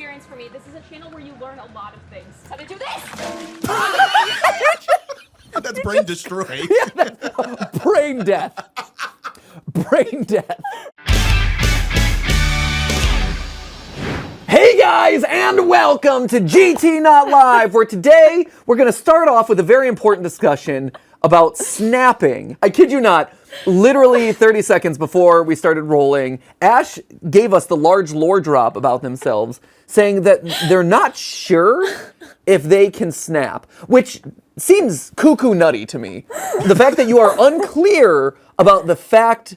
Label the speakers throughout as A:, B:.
A: experience for me. This is a channel where you learn a lot of things. How to do this!
B: That's brain destroyed.
C: Brain death. Brain death. Hey guys, and welcome to GT Not Live, where today we're going to start off with a very important discussion about snapping. I kid you not, literally 30 seconds before we started rolling, Ash gave us the large lore drop about themselves, saying that they're not sure if they can snap, which seems cuckoo nutty to me. The fact that you are unclear about the fact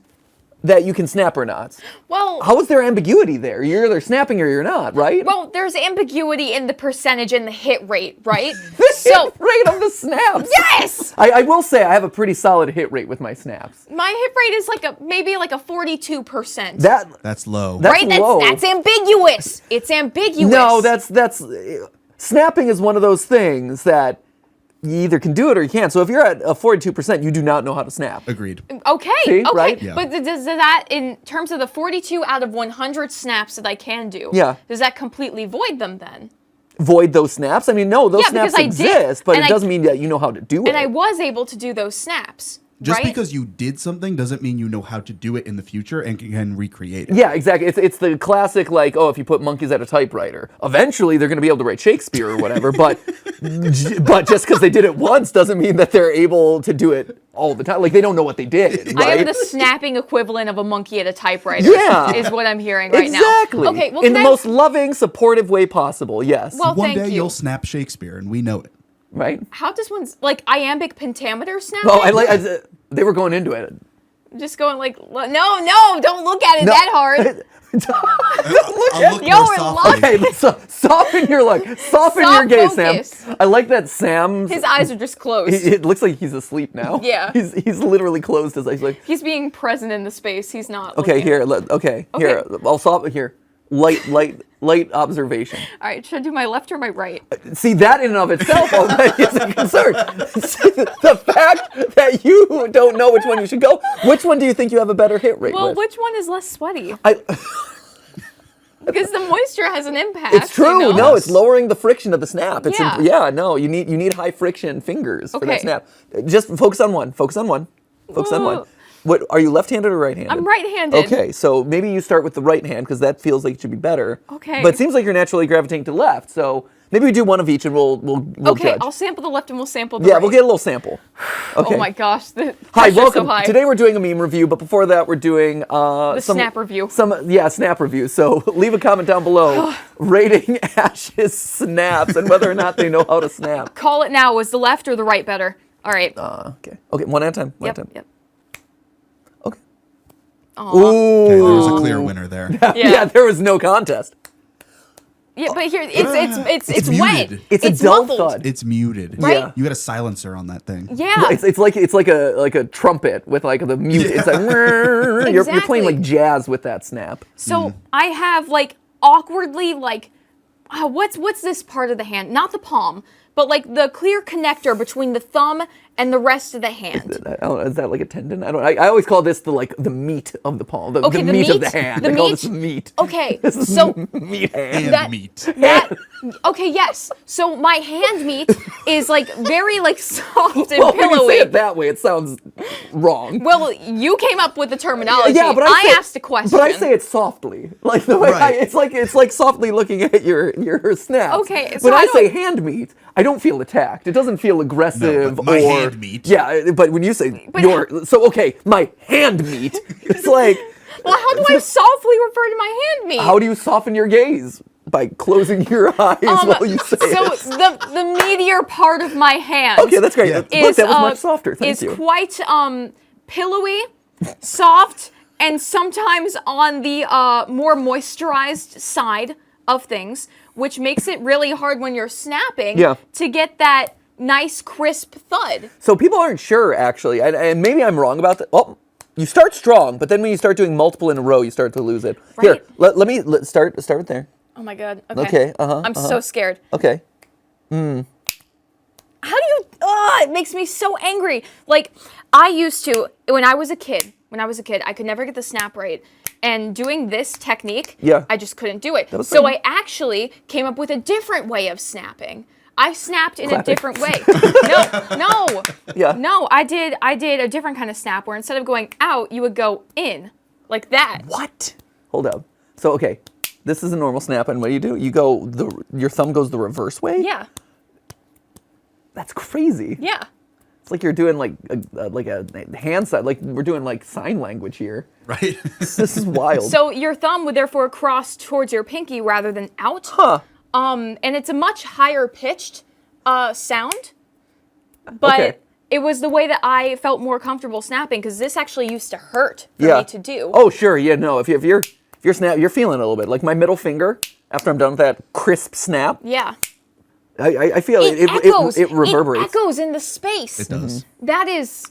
C: that you can snap or not.
A: Well,
C: how is there ambiguity there? You're either snapping or you're not, right?
A: Well, there's ambiguity in the percentage and the hit rate, right?
C: Hit rate of the snaps.
A: Yes!
C: I will say I have a pretty solid hit rate with my snaps.
A: My hit rate is like maybe like a 42%.
B: That's low.
A: Right?
C: Low.
A: That's ambiguous. It's ambiguous.
C: No, that's snapping is one of those things that you either can do it or you can't. So if you're at a 42%, you do not know how to snap.
B: Agreed.
A: Okay,
C: See,
A: okay.
C: right?
B: Yeah.
A: But does that, in terms of the 42 out of 100 snaps that I can do,
C: Yeah.
A: does that completely void them then?
C: Void those snaps? I mean, no, those
A: Yeah,
C: snaps
A: because I
C: exist,
A: did,
C: but
A: and
C: it doesn't mean that you know how to do it.
A: And I was able to do those snaps,
B: Just
A: right?
B: because you did something doesn't mean you know how to do it in the future and can recreate it.
C: Yeah, exactly. It's the classic, like, oh, if you put monkeys at a typewriter, eventually they're going to be able to write Shakespeare or whatever, but just because they did it once doesn't mean that they're able to do it all the time. Like, they don't know what they did, right?
A: I am the snapping equivalent of a monkey at a typewriter.
C: Yeah.
A: Is what I'm hearing right
C: Exactly.
A: now. Okay, well,
C: in the most loving, supportive way possible, yes.
A: Well,
B: One
A: thank
B: day
A: you.
B: you'll snap Shakespeare, and we know it.
C: Right?
A: How does one's, like, iambic pentameter snapping?
C: Oh, they were going into it.
A: Just going like, no, don't look at it that hard.
B: I'll look
A: Yo,
B: more
A: we're
B: softly.
C: Okay, but soften your look. Soften your
A: Soft
C: gaze,
A: focus.
C: Sam. I like that Sam's...
A: His eyes are just closed.
C: It looks like he's asleep now.
A: Yeah.
C: He's literally closed his eyes. Like,
A: He's being present in the space. He's not.
C: okay,
A: looking.
C: here. Here. I'll soften here. Light observation.
A: All right, should I do my left or my right?
C: See, that in and of itself already is a concern. The fact that you don't know which one you should go. Which one do you think you have a better hit rate
A: Well,
C: with?
A: which one is less sweaty?
C: I,
A: Because the moisture has an impact.
C: it's true.
A: You know?
C: No, it's lowering the friction of the snap. It's
A: Yeah.
C: no, you need high friction fingers for that
A: Okay.
C: snap. Just focus on one. Focus on one. Focus on one. What are you, left-handed or right-handed?
A: I'm right-handed.
C: Okay, so maybe you start with the right hand because that feels like it should be better.
A: Okay.
C: But it seems like you're naturally gravitating to left, so maybe we do one of each and we'll
A: Okay,
C: judge.
A: I'll sample the left and we'll sample the
C: Yeah,
A: right.
C: we'll get a little sample. Okay.
A: Oh my gosh, the
C: Hi,
A: pressure's
C: welcome.
A: so high.
C: Today we're doing a meme review, but before that we're doing
A: snap review.
C: Snap review. So leave a comment down below rating Ash's snaps and whether or not they know how to snap.
A: Call it now. Was the left or the right better? All right.
C: Okay, one at a time. One
A: Yep.
C: at a time.
A: Yep.
C: Okay.
A: Aw.
C: Ooh.
B: Okay, there's a clear winner there.
C: Yeah, there was no contest.
A: Yeah, but here it's
B: It's
A: wet.
B: muted.
C: It's a dull
A: muffled.
C: thud.
B: It's muted.
A: Right?
C: Yeah.
B: You got a silencer on that thing.
A: Yeah.
C: It's like a trumpet with like the mute. It's like you're playing
A: Exactly.
C: like jazz with that snap.
A: So I have like awkwardly like, what's this part of the hand? Not the palm, but like the clear connector between the thumb and the rest of the hand.
C: I don't know, is that like a tendon? I always call this the meat of the palm. The
A: Okay, the
C: meat of
A: meat?
C: the hand.
A: The
C: I call
A: meat?
C: this the meat.
A: Okay,
C: This is
A: so
C: meat hand.
B: And
A: that-
B: meat.
A: okay, yes. So my hand meat is like very like soft and
C: Well, when you say
A: pillowy.
C: it that way, it sounds wrong.
A: Well, you came up with the terminology.
C: Yeah, but
A: I asked a question.
C: But I say it softly, like the way
B: Right.
C: it's like softly looking at your snaps.
A: Okay, so
C: when
A: I
C: I say
A: don't-
C: hand meat, I don't feel attacked. It doesn't feel aggressive
B: but my
C: or
B: hand meat.
C: Yeah, but when you say
A: But-
C: my hand meat, it's like
A: Well, how do I softly refer to my hand meat?
C: how do you soften your gaze? By closing your eyes while you say
A: so
C: it.
A: the meatier part of my hand.
C: Okay, that's great.
B: Yeah.
C: Look,
A: is,
C: that was much softer. Thank
A: is
C: you.
A: quite pillowy, soft, and sometimes on the more moisturized side of things, which makes it really hard when you're snapping to get that nice crisp thud.
C: So people aren't sure, actually, and maybe I'm wrong about that. Oh, you start strong, but then when you start doing multiple in a row, you start to lose it.
A: Right.
C: Here, let me start right there.
A: Oh my god. Okay.
C: Okay,
A: I'm so scared.
C: Okay.
A: How do you? It makes me so angry. Like I used to when I was a kid. I could never get the snap right, And doing this technique,
C: Yeah.
A: I just couldn't do it.
C: was
A: So
C: fine.
A: I actually came up with a different way of snapping. I snapped in a
C: Clapping.
A: different way. No.
C: Yeah.
A: No, I did a different kind of snap where instead of going out, you would go in. Like that.
C: What? Hold up. So, okay, this is a normal snap, and what do? You go, your thumb goes the reverse way?
A: Yeah.
C: That's crazy.
A: Yeah.
C: It's like you're doing like a hand sign, like we're doing like sign language here.
B: Right.
C: This is wild.
A: So your thumb would therefore cross towards your pinky rather than out.
C: Huh.
A: And it's a much higher pitched sound, but
C: Okay.
A: it was the way that I felt more comfortable snapping because this actually used to hurt for me to do.
C: Oh, sure. Yeah, no. If you're snap, you're feeling it a little bit. Like my middle finger, after I'm done with that crisp snap,
A: Yeah.
C: I feel it
A: echoes.
C: it reverberates.
A: It echoes in the space.
B: It does.
A: That is,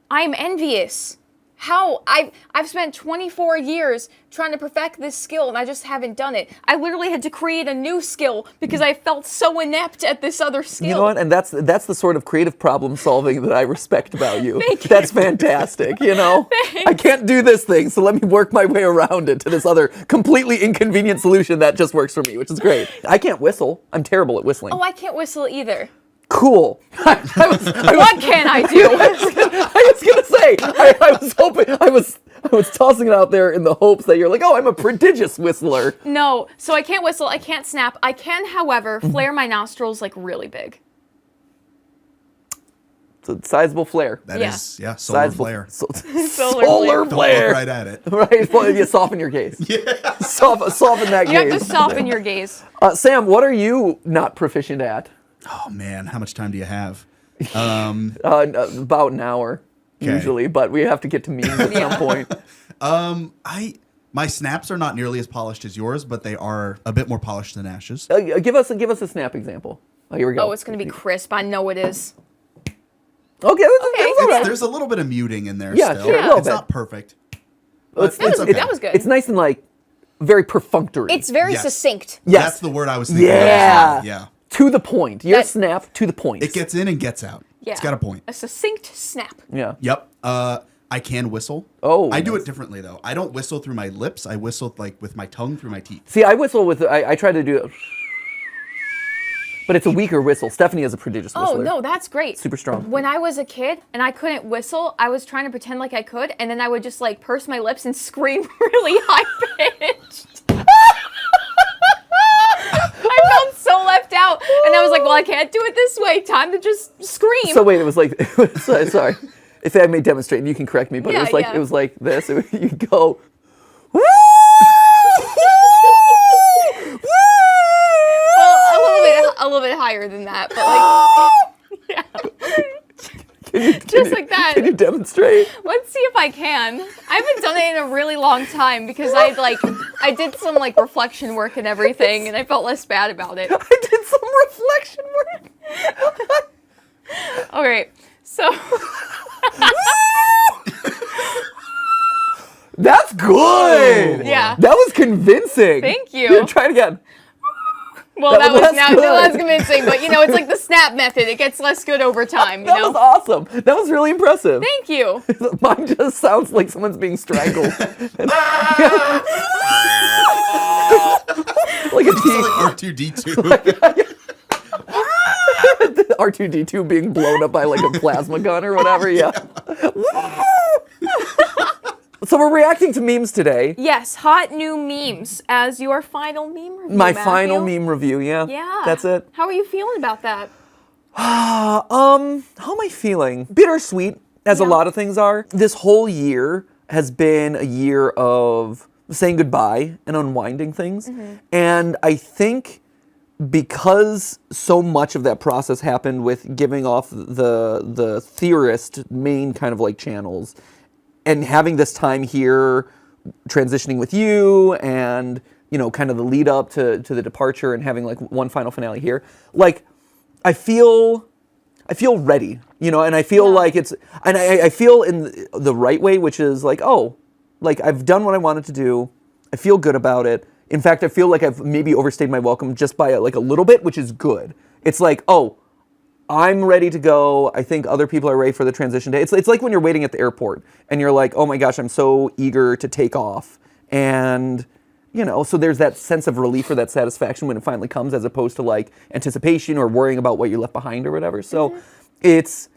A: I'm envious. How I've spent 24 years trying to perfect this skill and I just haven't done it. I literally had to create a new skill because I felt so inept at this other skill.
C: You know what? And that's the sort of creative problem solving that I respect about you.
A: Thank you.
C: That's fantastic, you know? I can't do this thing, so let me work my way around it to this other completely inconvenient solution that just works for me, which is great. I can't whistle. I'm terrible at whistling.
A: Oh, I can't whistle either.
C: Cool.
A: What can I do?
C: I was gonna say, I was hoping, I was tossing it out there in the hopes that you're like, oh, I'm a prodigious whistler.
A: No, so I can't whistle, I can't snap. I can, however, flare my nostrils like really big.
C: It's a sizable flare.
B: That
A: Yeah.
B: is, solar
C: Sizable
B: flare.
A: Solar
C: Solar
A: flare.
B: Don't
C: flare.
B: look right at it.
C: Right, well, you soften your gaze. Yeah. Soften that
A: You
C: gaze.
A: have to soften your gaze.
C: Sam, what are you not proficient at?
B: Oh man, how much time do you have?
C: About an hour,
B: 'Kay.
C: usually, but we have to get to memes at some point.
B: My snaps are not nearly as polished as yours, but they are a bit more polished than Ash's.
C: Give us a snap example. Oh, here we go.
A: Oh, it's going to be crisp. I know it is.
C: Okay, that's all right.
B: There's a little bit of muting in there
C: Yeah,
B: still.
C: sure, a little
B: It's
C: bit.
B: not perfect.
C: It's-
B: But it's okay.
A: That was good.
C: It's nice and like very perfunctory.
A: It's very
B: Yes.
A: succinct.
C: Yes.
B: That's the word I was thinking.
C: Yeah.
B: Of. Yeah.
C: To the point. Your
A: That-
C: snap to the point.
B: It gets in and gets out.
A: Yeah.
B: It's got a point.
A: A succinct snap.
C: Yeah.
B: Yep. I can whistle.
C: Oh,
B: I do
C: nice.
B: it differently though. I don't whistle through my lips. I whistle like with my tongue through my teeth.
C: See, I whistle with. I try to do it, but it's a weaker whistle. Stephanie is a prodigious
A: Oh,
C: whistler.
A: no, that's great.
C: Super strong.
A: When I was a kid and I couldn't whistle, I was trying to pretend like I could, and then I would just like purse my lips and scream really high pitched. I felt so left out, and I was like, "Well, I can't do it this way. Time to just scream."
C: So wait, it was like. Sorry, if I may demonstrate, and you can correct me, but
A: Yeah,
C: it was like
A: yeah.
C: it was like this. You go. Woo!
A: Well, a little bit higher than that, but like, yeah, just like that.
C: Can you demonstrate?
A: Let's see if I can. I haven't done it in a really long time because I did some like reflection work and everything, and I felt less bad about it.
C: I did some reflection work.
A: All right, so
C: That's good.
A: Yeah.
C: That was convincing.
A: Thank you.
C: Here, try it again.
A: well,
C: That
A: that
C: was
A: was now
C: good.
A: that's convincing, but you know, it's like the snap method. It gets less good over time. You
C: That
A: know.
C: was awesome. That was really impressive.
A: Thank you.
C: Mine just sounds like someone's being strangled. Like a
B: R2D2.
C: R2D2 being blown up by like a plasma gun or whatever. Yeah. So we're reacting to memes today.
A: Yes, hot new memes as your final meme review.
C: My
A: Matthew.
C: final meme review. Yeah.
A: Yeah.
C: That's it.
A: How are you feeling about that?
C: How am I feeling? Bittersweet, as a
A: Yeah.
C: lot of things are. This whole year has been a year of saying goodbye and unwinding things.
A: Mm-hmm.
C: And I think because so much of that process happened with giving off the theorist main kind of like channels and having this time here transitioning with you and, you know, kind of the lead up to the departure and having like one final finale here, like I feel ready, you know, and I feel like it's, and I feel in the right way, which is like, oh, like I've done what I wanted to do. I feel good about it. In fact, I feel like I've maybe overstayed my welcome just by like a little bit, which is good. It's like, oh, I'm ready to go. I think other people are ready for the transition day. It's like when you're waiting at the airport and you're like, oh my gosh, I'm so eager to take off. And, you know, so there's that sense of relief or that satisfaction when it finally comes, as opposed to like anticipation or worrying about what you left behind or whatever. So it's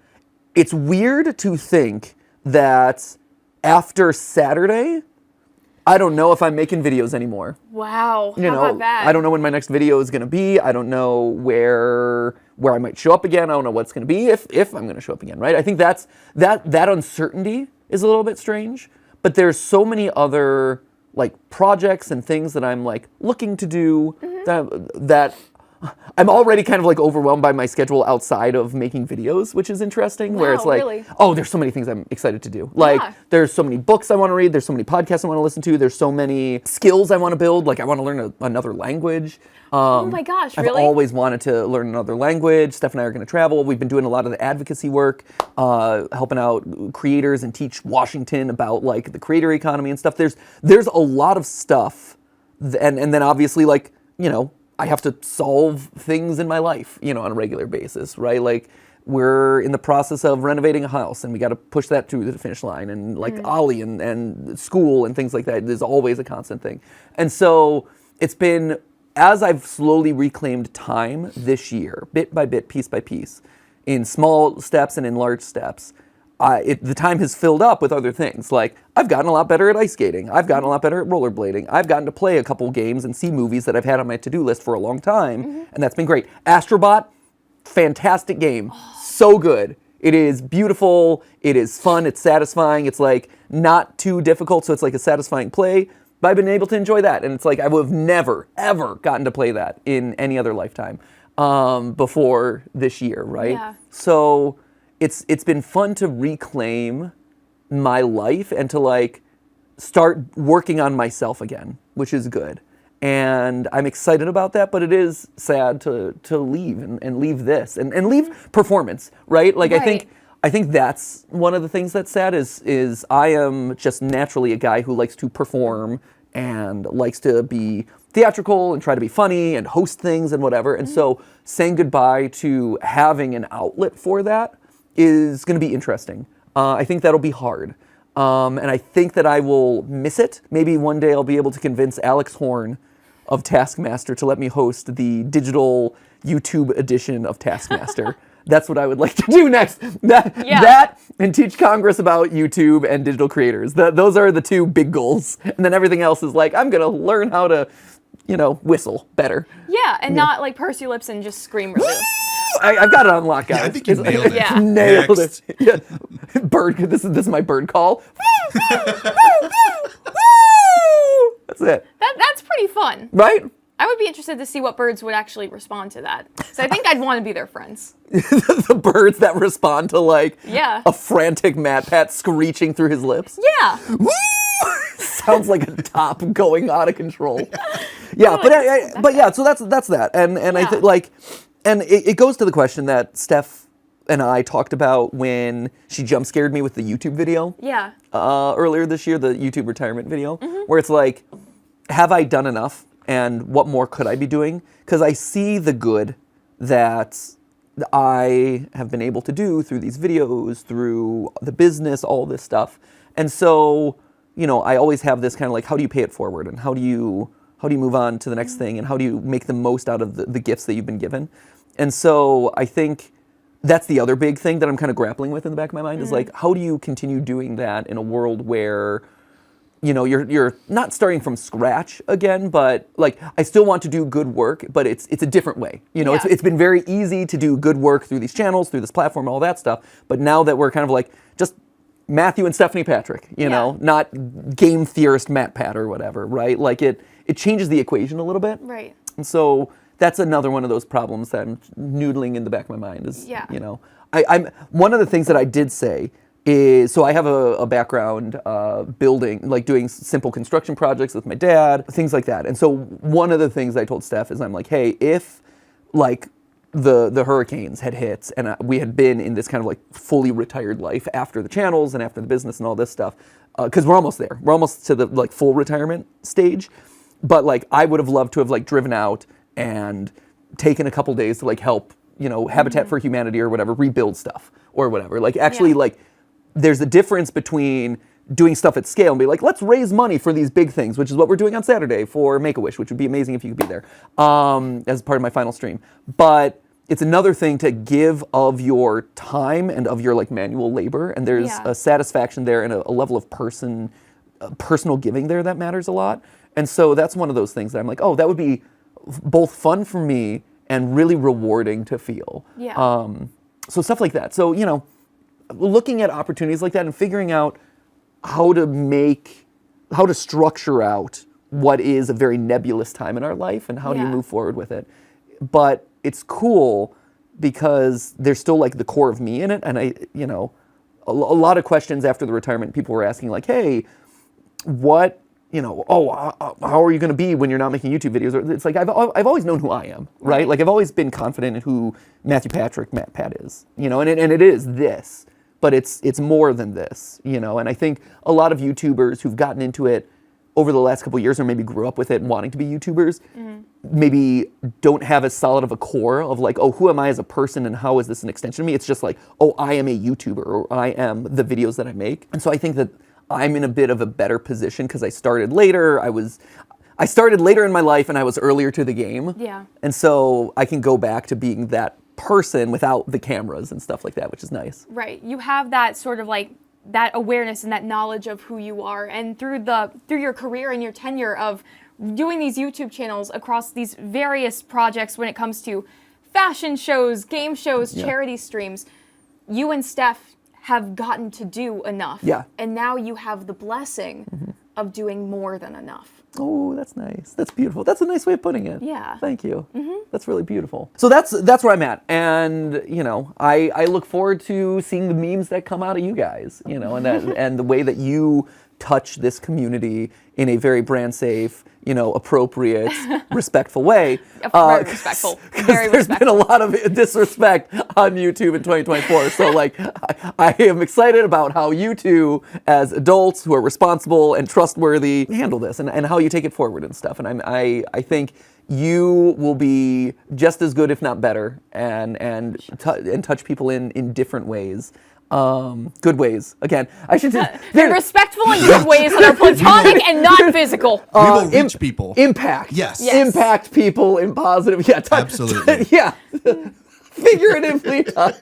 C: weird to think that after Saturday, I don't know if I'm making videos anymore.
A: Wow.
C: You
A: How
C: know,
A: about that?
C: I don't know when my next video is going to be. I don't know where I might show up again. I don't know what's going to be if I'm going to show up again, right? I think that uncertainty is a little bit strange, but there's so many other like projects and things that I'm like looking to do that I'm already kind of like overwhelmed by my schedule outside of making videos, which is interesting, where it's
A: Wow,
C: like,
A: really?
C: oh, there's so many things I'm excited to do. Like, there's so many books I want to read. There's so many podcasts I want to listen to. There's so many skills I want to build. Like, I want to learn another language.
A: Oh my gosh, really?
C: I've always wanted to learn another language. Steph and I are going to travel. We've been doing a lot of the advocacy work, helping out creators and teach Washington about like the creator economy and stuff. There's a lot of stuff. And then obviously, like, you know, I have to solve things in my life, you know, on a regular basis, right? Like, we're in the process of renovating a house and we got to push that to the finish line, and like Ollie and school and things like that. There's always a constant thing. And so it's been, as I've slowly reclaimed time this year, bit by bit, piece by piece, in small steps and in large steps, the time has filled up with other things. Like, I've gotten a lot better at ice skating. I've gotten a lot better at rollerblading. I've gotten to play a couple games and see movies that I've had on my to-do list for a long time, and that's been great. Astrobot, fantastic game. So good. It is beautiful. It is fun. It's satisfying. It's like not too difficult, so it's like a satisfying play. But I've been able to enjoy that, and it's like I would have never, ever gotten to play that in any other lifetime before this year, right?
A: Yeah.
C: So it's been fun to reclaim my life and to like start working on myself again, which is good. And I'm excited about that, but it is sad to leave and leave this and leave performance, right? Like,
A: Right.
C: I think that's one of the things that's sad is I am just naturally a guy who likes to perform and likes to be theatrical and try to be funny and host things and whatever. And so saying goodbye to having an outlet for that is going to be interesting. I think that'll be hard. And I think that I will miss it. Maybe one day I'll be able to convince Alex Horn of Taskmaster to let me host the digital YouTube edition of Taskmaster. That's what I would like to do next. That and teach Congress about YouTube and digital creators. Those are the two big goals. And then everything else is like, I'm going to learn how to, you know, whistle better.
A: Yeah, and not like purse your lips and just scream really.
C: I've got it on lock, guys.
B: Yeah, I think you nailed it.
A: Yeah.
C: Nailed
B: Next.
C: it. Yeah. Bird. This is my bird call. That's it.
A: That's pretty fun.
C: Right?
A: I would be interested to see what birds would actually respond to that. So I think I'd want to be their friends.
C: The birds that respond to like
A: Yeah.
C: a frantic MatPat screeching through his lips.
A: Yeah.
C: Sounds like a top going out of control. Yeah, but yeah, so that's that. And I think like, and it goes to the question that Steph and I talked about when she jump scared me with the YouTube video.
A: Yeah.
C: Earlier this year, the YouTube retirement video, where it's like, have I done enough? And what more could I be doing? Because I see the good that I have been able to do through these videos, through the business, all this stuff. And so, you know, I always have this kind of like, how do you pay it forward? And how do you move on to the next thing? And how do you make the most out of the gifts that you've been given? And so I think that's the other big thing that I'm kind of grappling with in the back of my mind is like, how do you continue doing that in a world where, you know, you're not starting from scratch again, but like I still want to do good work, but it's a different way. You know, it's been very easy to do good work through these channels, through this platform, all that stuff. But now that we're kind of like just Matthew and Stephanie Patrick, you know, not game theorist MatPat or whatever, right? Like it changes the equation a little bit.
A: Right.
C: And so that's another one of those problems that I'm noodling in the back of my mind is, you know, I'm one of the things that I did say is, so I have a background building, like doing simple construction projects with my dad, things like that. And so one of the things I told Steph is I'm like, hey, if like the hurricanes had hit and we had been in this kind of like fully retired life after the channels and after the business and all this stuff, because we're almost there. We're almost to the like full retirement stage. But like I would have loved to have like driven out and taken a couple days to like help, you know, Habitat for Humanity or whatever, rebuild stuff or whatever. Like actually like there's a difference between doing stuff at scale and be like, let's raise money for these big things, which is what we're doing on Saturday for Make-A-Wish, which would be amazing if you could be there as part of my final stream. But it's another thing to give of your time and of your like manual labor, and there's a satisfaction there and a level of personal giving there that matters a lot. And so that's one of those things that I'm like, oh, that would be both fun for me and really rewarding to feel.
A: Yeah.
C: So stuff like that. So, you know, looking at opportunities like that and figuring out how to structure out what is a very nebulous time in our life and how do you move forward with it. But it's cool because there's still like the core of me in it. And I, you know, a lot of questions after the retirement, people were asking like, hey, what, you know, how are you going to be when you're not making YouTube videos? It's like, I've always known who I am, right? Like I've always been confident in who MatPat is, you know, and it is this, but it's more than this, you know? And I think a lot of YouTubers who've gotten into it over the last couple of years or maybe grew up with it and wanting to be YouTubers, maybe don't have as solid of a core of like, oh, who am I as a person and how is this an extension of me? It's just like, oh, I am a YouTuber or I am the videos that I make. And so I think that I'm in a bit of a better position because I started later. I started later in my life and I was earlier to the game.
A: Yeah.
C: And so I can go back to being that person without the cameras and stuff like that, which is nice.
A: Right. You have that sort of like that awareness and that knowledge of who you are, and through your career and your tenure of doing these YouTube channels across these various projects when it comes to fashion shows, game shows, charity streams, you and Steph have gotten to do enough.
C: Yeah.
A: And now you have the blessing of doing more than enough.
C: Oh, that's nice. That's beautiful. That's a nice way of putting it.
A: Yeah.
C: Thank you. That's really beautiful. So that's where I'm at. And, you know, I look forward to seeing the memes that come out of you guys, you know, and and the way that you touch this community in a very brand safe, you know, appropriate, respectful way.
A: Very respectful. Very
C: There's been a lot of disrespect on YouTube in 2024. So, like, I am excited about how you two, as adults who are responsible and trustworthy, handle this and how you take it forward and stuff. And I think you will be just as good, if not better, and touch people in different ways. Good ways. Again, I should say
A: they're respectful in good ways that are platonic and not physical.
B: We will reach people.
C: Impact.
B: Yes.
C: Impact people in positive. Yeah.
B: Absolutely.
C: Yeah. Figuratively touch.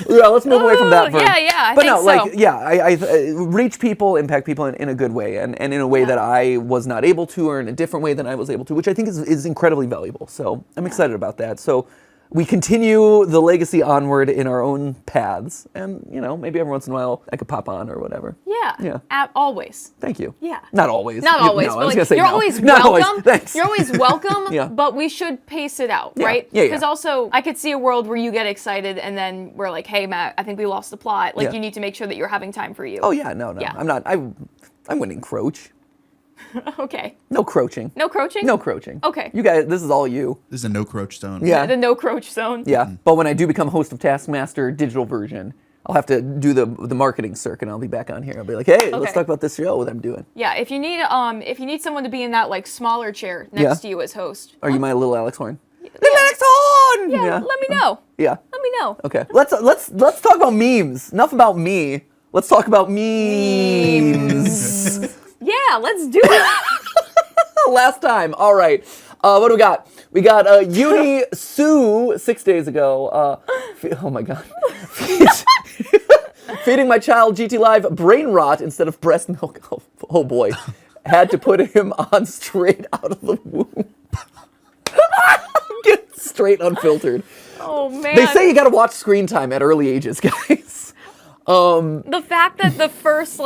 C: Yeah, let's move away from that verb.
A: I
C: but
A: think
C: no,
A: so.
C: like, yeah, I reach people, impact people in a good way, and in a way that I was not able to, or in a different way than I was able to, which I think is incredibly valuable. So I'm excited about that. So we continue the legacy onward in our own paths, and you know, maybe every once in a while I could pop on or whatever.
A: Yeah. Always.
C: Thank you.
A: Yeah.
C: Not always.
A: Not always.
C: No,
A: But
C: I was
A: like,
C: gonna say
A: you're
C: no.
A: always
C: Not
A: welcome.
C: always. Thanks.
A: You're always welcome.
C: Yeah.
A: But we should pace it out, right?
C: Yeah.
A: Because also, I could see a world where you get excited and then we're like, "Hey, Matt, I think we lost the plot." Like, you need to make sure that you're having time for you.
C: Oh yeah, no.
A: Yeah.
C: I'm not. I wouldn't encroach.
A: Okay.
C: No croaching.
A: No croaching?
C: No croaching.
A: Okay.
C: You guys, this is all you.
B: This is a no croach zone.
C: Yeah.
A: The no croach zone.
C: Yeah. But when I do become host of Taskmaster digital version, I'll have to do the marketing circuit, and I'll be back on here. I'll be like, hey, let's talk about this show that I'm doing.
A: Yeah. If you need someone to be in that like smaller chair next to you as host.
C: Are you my little Alex Horn?
A: Little
C: Alex Horn!
A: Yeah. Let me know.
C: Yeah.
A: Let me know.
C: Okay. Let's talk about memes. Enough about me. Let's talk about memes.
A: Yeah. Let's do it.
C: Last time. All right. What do we got? We got Uni Sue 6 days ago. Oh my God. Feeding my child GT Live brain rot instead of breast milk. Oh boy. Had to put him on straight out of the womb. Get straight unfiltered.
A: Oh man.
C: They say you got to watch screen time at early ages, guys.
A: The fact that the first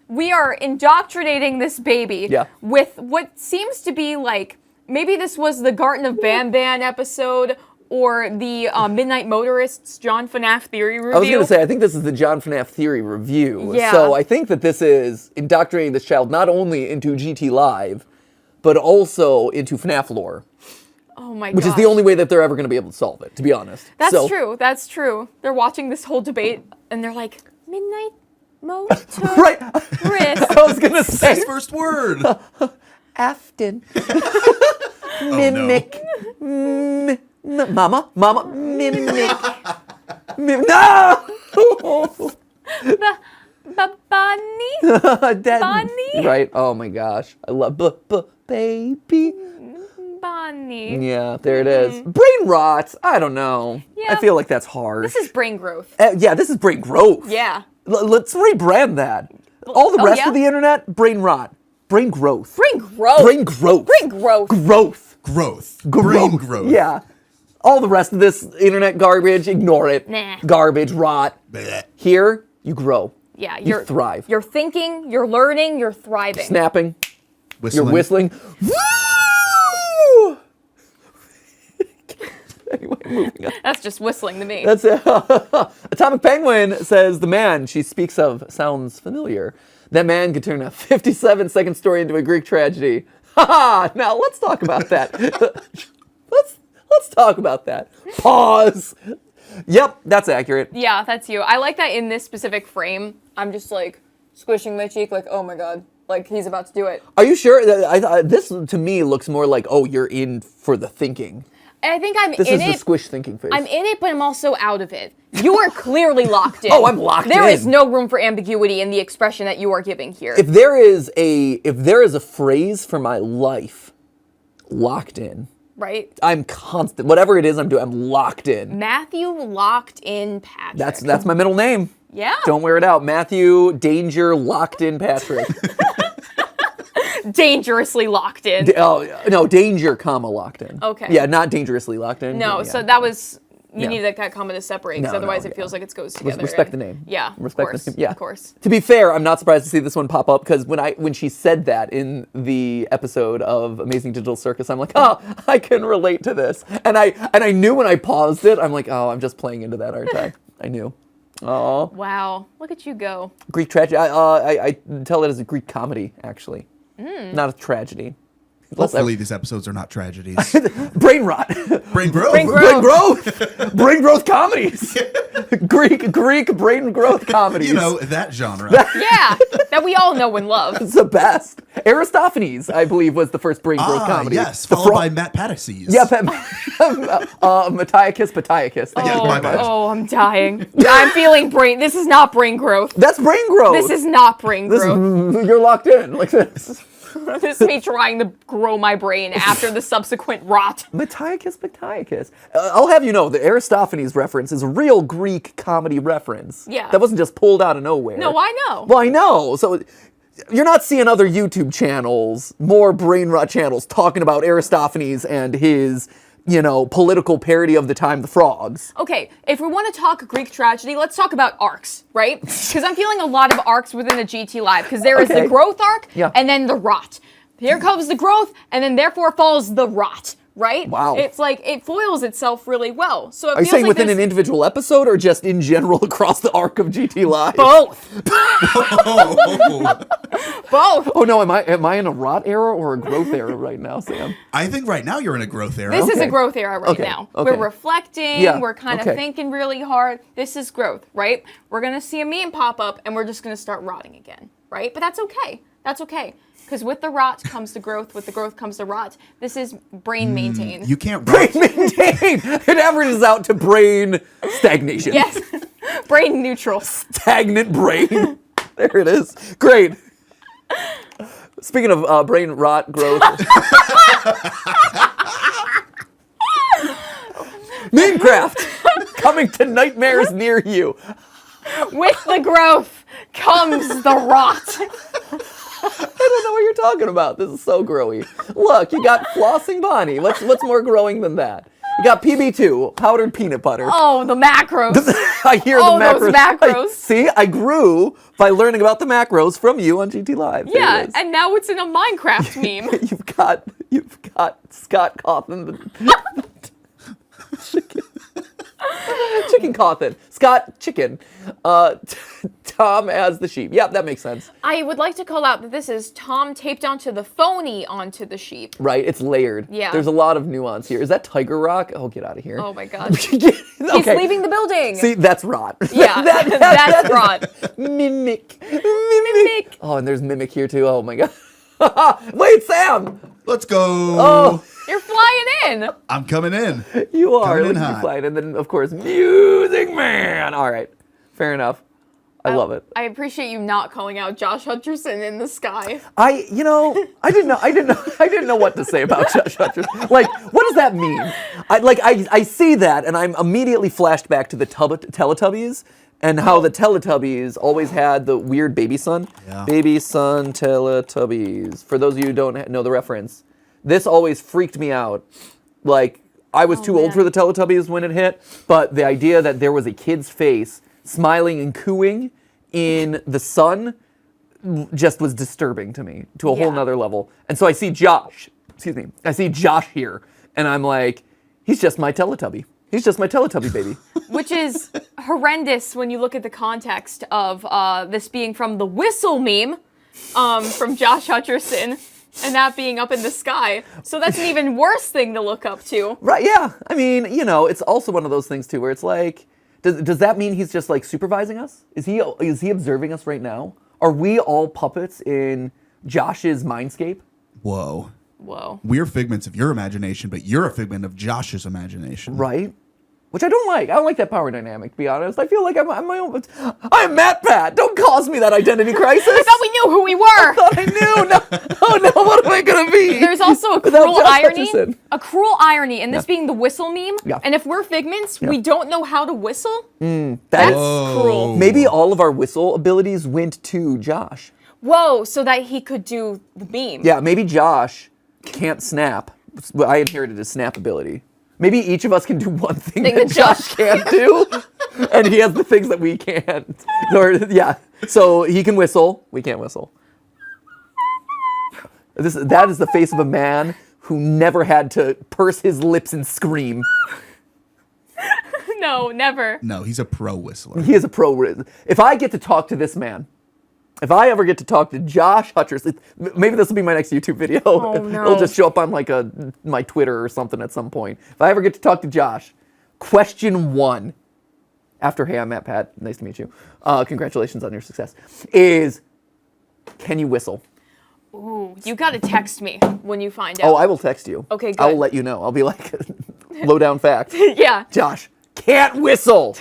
A: we are indoctrinating this baby with what seems to be like, maybe this was the Garten of Banban episode or the Midnight Motorists John FNAF Theory review.
C: I was going to say, I think this is the John FNAF Theory review.
A: Yeah.
C: So I think that this is indoctrinating this child not only into GT Live, but also into FNAF lore.
A: Oh my god.
C: Which is the only way that they're ever going to be able to solve it, to be honest.
A: That's true. That's true. They're watching this whole debate and they're like, Midnight Motorists.
C: Right. I was going to say.
B: His first word.
C: Afton. Mimic. Mama. Mimic. No!
A: Bunny?
C: Bunny? Right. Oh my gosh. I love baby.
A: Bunny.
C: Yeah, there it is. Brain rot. I don't know.
A: Yeah.
C: I feel like that's hard.
A: This is brain growth.
C: Yeah, this is brain growth.
A: Yeah.
C: Let's rebrand that. All the rest of the internet, brain rot. Brain growth.
A: Brain growth.
C: Brain growth.
A: Brain growth.
C: Growth.
B: Growth. Brain growth.
C: Yeah. All the rest of this internet garbage, ignore it.
A: Nah.
C: Garbage, rot.
B: Blech.
C: Here, you grow.
A: Yeah,
C: You thrive.
A: You're thinking, you're learning, you're thriving.
C: Snapping.
B: Whistling.
C: You're whistling. Woo! Anyway, moving on.
A: That's just whistling to me.
C: That's it. Atomic Penguin says the man she speaks of sounds familiar. That man could turn a 57-second story into a Greek tragedy. Ha! Now let's talk about that. let's talk about that. Pause. Yep, that's accurate.
A: Yeah, that's you. I like that in this specific frame. I'm just like squishing my cheek, like, oh my god, like he's about to do it.
C: Are you sure? This to me looks more like, oh, you're in for the thinking.
A: I think I'm
C: This
A: in
C: is
A: it.
C: the squish thinking phase.
A: I'm in it, but I'm also out of it. You are clearly locked in.
C: Oh, I'm locked
A: There
C: in.
A: is no room for ambiguity in the expression that you are giving here.
C: If there is a phrase for my life, locked in.
A: Right?
C: I'm constant. Whatever it is I'm doing, I'm locked in.
A: Matthew Locked In Patrick.
C: That's my middle name.
A: Yeah.
C: Don't wear it out. Matthew Danger Locked In Patrick.
A: Dangerously locked in.
C: No, danger, comma, locked in.
A: Okay.
C: Yeah, not dangerously locked in.
A: No,
C: Yeah.
A: so that was, you
C: Yeah.
A: needed that comma to separate, because
C: No,
A: otherwise
C: no,
A: it feels
C: yeah.
A: like it goes together.
C: Respect the name.
A: Yeah,
C: Respect
A: of course,
C: the name. Yeah.
A: of course.
C: To be fair, I'm not surprised to see this one pop up, because when she said that in the episode of Amazing Digital Circus, I'm like, oh, I can relate to this. And I knew when I paused it, I'm like, oh, I'm just playing into that, aren't I? I knew. Oh.
A: Wow, look at you go.
C: Greek tragedy. I tell it as a Greek comedy, actually. Not a tragedy.
B: Hopefully these episodes are not tragedies.
C: Brain rot.
B: Brain growth.
A: Brain
C: Brain growth. Brain growth comedies. Greek brain growth comedies.
B: You know, that genre.
A: Yeah, that we all know and love.
C: It's the best. Aristophanes, I believe, was the first brain growth comedy.
B: Yes, followed by MatPat's.
C: Yeah, Mattiacus.
B: Yeah, my bad.
A: Oh, I'm dying. I'm feeling brain. This is not brain growth.
C: That's brain growth.
A: This is not brain growth.
C: You're locked in like this.
A: This is me trying to grow my brain after the subsequent rot.
C: Mattiacus. I'll have you know, the Aristophanes reference is a real Greek comedy reference.
A: Yeah.
C: That wasn't just pulled out of nowhere.
A: No, I know.
C: Well, I know. So you're not seeing other YouTube channels, more brain rot channels, talking about Aristophanes and his, political parody of the time, The Frogs.
A: Okay, if we want to talk Greek tragedy, let's talk about arcs, right? Because I'm feeling a lot of arcs within the GT Live, because there is
C: Okay.
A: the growth arc,
C: Yeah.
A: and then the rot. Here comes the growth, and then therefore follows the rot, right?
C: Wow.
A: It's like, it foils itself really well. So it
C: Are you
A: feels
C: saying
A: like
C: within
A: there's
C: an individual episode or just in general across the arc of GT Live?
A: both.
B: Oh.
A: Both.
C: Oh no, am I in a rot era or a growth era right now, Sam?
B: I think right now you're in a growth era.
A: This is
C: Okay.
A: a growth era right
C: Okay.
A: now.
C: Okay.
A: We're reflecting,
C: Yeah.
A: we're kind
C: Okay.
A: of thinking really hard. This is growth, right? We're going to see a meme pop up and we're just going to start rotting again, right? But that's okay. That's okay. Because with the rot comes the growth, with the growth comes the rot. This is brain maintained.
B: You can't
C: Brain
B: rot.
C: maintain. It averages out to brain stagnation.
A: Yes. Brain neutral.
C: Stagnant brain. There it is. Great. Speaking of brain rot growth. Minecraft coming to nightmares near you.
A: With the growth comes the rot.
C: I don't know what you're talking about. This is so growy. Look, you got flossing Bonnie. What's more growing than that? You got PB2, powdered peanut butter.
A: Oh, the macros.
C: I hear
A: Oh,
C: the macros.
A: those macros.
C: See, I grew by learning about the macros from you on GT Live. There
A: Yeah,
C: it is.
A: and now it's in a Minecraft meme.
C: You've got Scott Cawthon. Chicken Cawthon. Scott Chicken. Tom as the sheep. Yep, that makes sense.
A: I would like to call out that this is Tom taped onto the phony onto the sheep.
C: Right, it's layered.
A: Yeah.
C: There's a lot of nuance here. Is that Tiger Rock? Oh, get out of here.
A: Oh my god.
C: Okay.
A: He's leaving the building.
C: See, that's rot.
A: Yeah, that's rot.
C: Mimic.
A: Mimic.
C: Oh, and there's Mimic here too. Oh my god. Wait, Sam!
B: Let's go.
C: Oh,
A: You're flying in.
B: I'm coming in.
C: you are.
B: Coming in
C: Look at you
B: hot.
C: flying. And then, of course, Music Man. All right. Fair enough. I love it.
A: I appreciate you not calling out Josh Hutcherson in the sky.
C: I didn't know what to say about Josh Hutcherson. Like, what does that mean? I see that, and I'm immediately flashed back to the Teletubbies, and how the Teletubbies always had the weird baby son.
B: Yeah.
C: Baby son Teletubbies. For those of you who don't know the reference, this always freaked me out. Like, I was too old for the Teletubbies when it hit, but the idea that there was a kid's face smiling and cooing in the sun just was disturbing to me to a whole nother level. And so I see Josh here, and I'm like, he's just my Teletubby. He's just my Teletubby baby.
A: Which is horrendous when you look at the context of this being from the Whistle meme from Josh Hutcherson, and that being up in the sky. So that's an even worse thing to look up to.
C: Right, yeah. I mean, it's also one of those things, too, where it's like, does that mean he's just, like, supervising us? Is he observing us right now? Are we all puppets in Josh's mindscape?
B: Whoa.
A: Whoa.
B: We're figments of your imagination, but you're a figment of Josh's imagination.
C: Right? Which I don't like. I don't like that power dynamic, to be honest. I feel like I'm my own... I'm MatPat! Don't cause me that identity crisis!
A: I thought we knew who we were!
C: I thought I knew! No. Oh no, what am I gonna be?
A: There's also a
C: Without
A: cruel
C: Josh
A: irony.
C: Hutcherson.
A: A cruel irony in this being the whistle meme.
C: Yeah.
A: And if we're figments, we don't know how to whistle.
C: That's
A: cruel.
C: Maybe all of our whistle abilities went to Josh.
A: Whoa, so that he could do the meme.
C: Yeah, maybe Josh can't snap. I inherited his snap ability. Maybe each of us can do one thing that Josh can't do, and he has the things that we can't. So he can whistle, we can't whistle. That is the face of a man who never had to purse his lips and scream.
A: No, never.
B: No, he's a pro whistler.
C: He is a pro. If I get to talk to this man, if I ever get to talk to Josh Hutcherson, maybe this will be my next YouTube video.
A: Oh, no.
C: It'll just show up on like my Twitter or something at some point. If I ever get to talk to Josh, question 1, after, hey, I'm MatPat, nice to meet you, congratulations on your success, is, can you whistle?
A: Ooh, you gotta text me when you find out.
C: Oh, I will text you.
A: Okay, good.
C: I will let you know. I'll be like, low down fact.
A: Yeah.
C: Josh, can't whistle.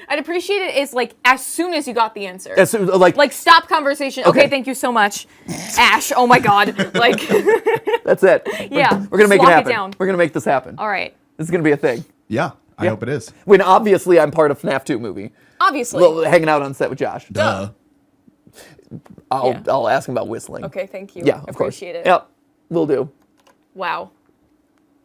A: I'd appreciate it is like as soon as you got the answer.
C: Like
A: stop conversation. Okay, thank you so much. Ash, oh my god. Like
C: that's it.
A: Yeah.
C: We're gonna make it
A: lock
C: happen.
A: down.
C: We're gonna make this happen.
A: All right.
C: This is gonna be a thing.
B: Yeah, I hope it is.
C: When obviously I'm part of FNAF 2 movie.
A: Obviously.
C: Well, hanging out on set with Josh.
B: Duh.
C: I'll ask him about whistling.
A: Okay, thank you.
C: Yeah, of course.
A: Appreciate it.
C: Yep, will do.
A: Wow.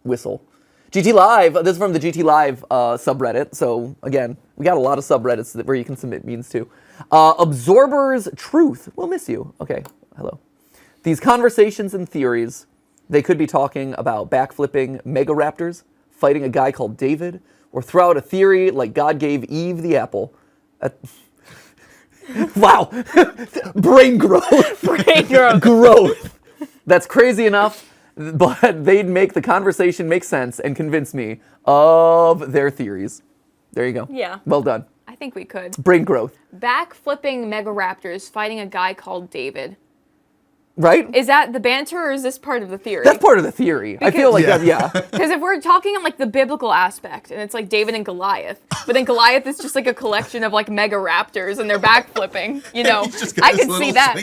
C: Whistle. GT Live, this is from the GT Live subreddit. So again, we got a lot of subreddits where you can submit memes to. Absorber's Truth, we'll miss you. Okay, hello. These conversations and theories, they could be talking about backflipping mega raptors, fighting a guy called David, or throw out a theory like God gave Eve the apple. Wow, brain growth.
A: Brain growth.
C: Growth. That's crazy enough. But they'd make the conversation make sense and convince me of their theories. There you go.
A: Yeah.
C: Well done.
A: I think we could.
C: Brain growth.
A: Backflipping mega raptors fighting a guy called David.
C: Right?
A: Is that the banter or is this part of the theory?
C: That's part of the theory. I feel like that, yeah.
A: Because if we're talking on like the biblical aspect, and it's like David and Goliath, but then Goliath is just like a collection of like mega raptors and they're backflipping, you know, I could see that.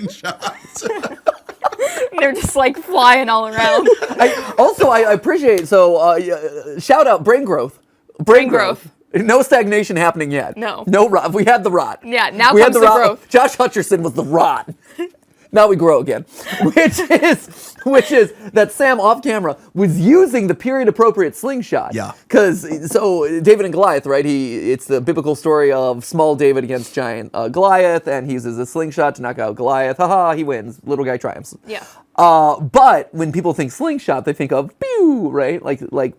A: They're just like flying all around.
C: I appreciate, shout out brain growth. Brain growth. No stagnation happening yet.
A: No.
C: No rot. We had the rot.
A: Yeah, now comes the growth.
C: Josh Hutcherson was the rot. Now we grow again, which is that Sam off camera was using the period appropriate slingshot.
B: Yeah.
C: So David and Goliath, right? It's the biblical story of small David against giant Goliath, and he uses a slingshot to knock out Goliath. Haha, he wins. Little guy triumphs.
A: Yeah.
C: But when people think slingshot, they think of pew, right? Like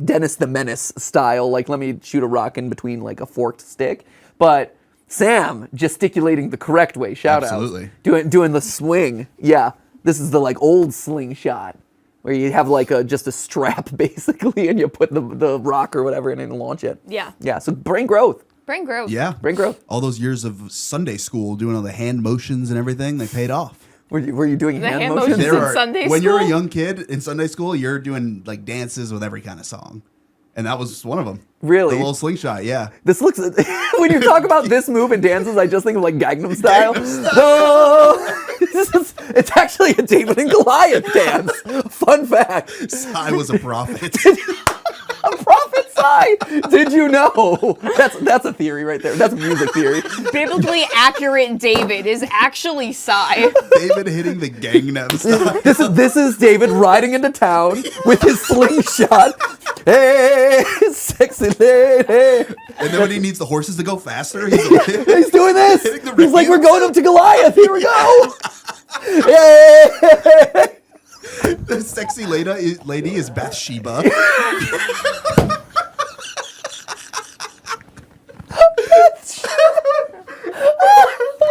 C: Dennis the Menace style. Like let me shoot a rock in between like a forked stick, but. Sam gesticulating the correct way. Shout
B: Absolutely.
C: out. Doing the swing. Yeah. This is the like old slingshot where you have like just a strap basically and you put the rock or whatever in it and launch it.
A: Yeah.
C: Yeah. So brain growth.
A: Brain growth.
B: Yeah.
C: Brain growth.
B: All those years of Sunday school doing all the hand motions and everything, they paid off.
C: Were you doing hand
A: hand
C: motions?
A: motions in Sunday
B: when you're a
A: school?
B: young kid in Sunday school, you're doing like dances with every kind of song. And that was one of them.
C: Really?
B: The little slingshot, yeah.
C: This looks, when you talk about this move and dances, I just think of like Gangnam Style. No! It's actually a David and Goliath dance. Fun fact.
B: I was a prophet.
C: A prophet Psy. Did you know? That's a theory right there. That's a music theory.
A: Biblically accurate David is actually Psy.
B: David hitting the Gangnam Style.
C: This is David riding into town with his slingshot. Hey, sexy lady.
B: And then when he needs the horses to go faster, he's like,
C: He's doing this.
B: hitting the
C: He's like, we're
B: reins.
C: going up to Goliath. Here we go. Hey.
B: The sexy lady is Bathsheba.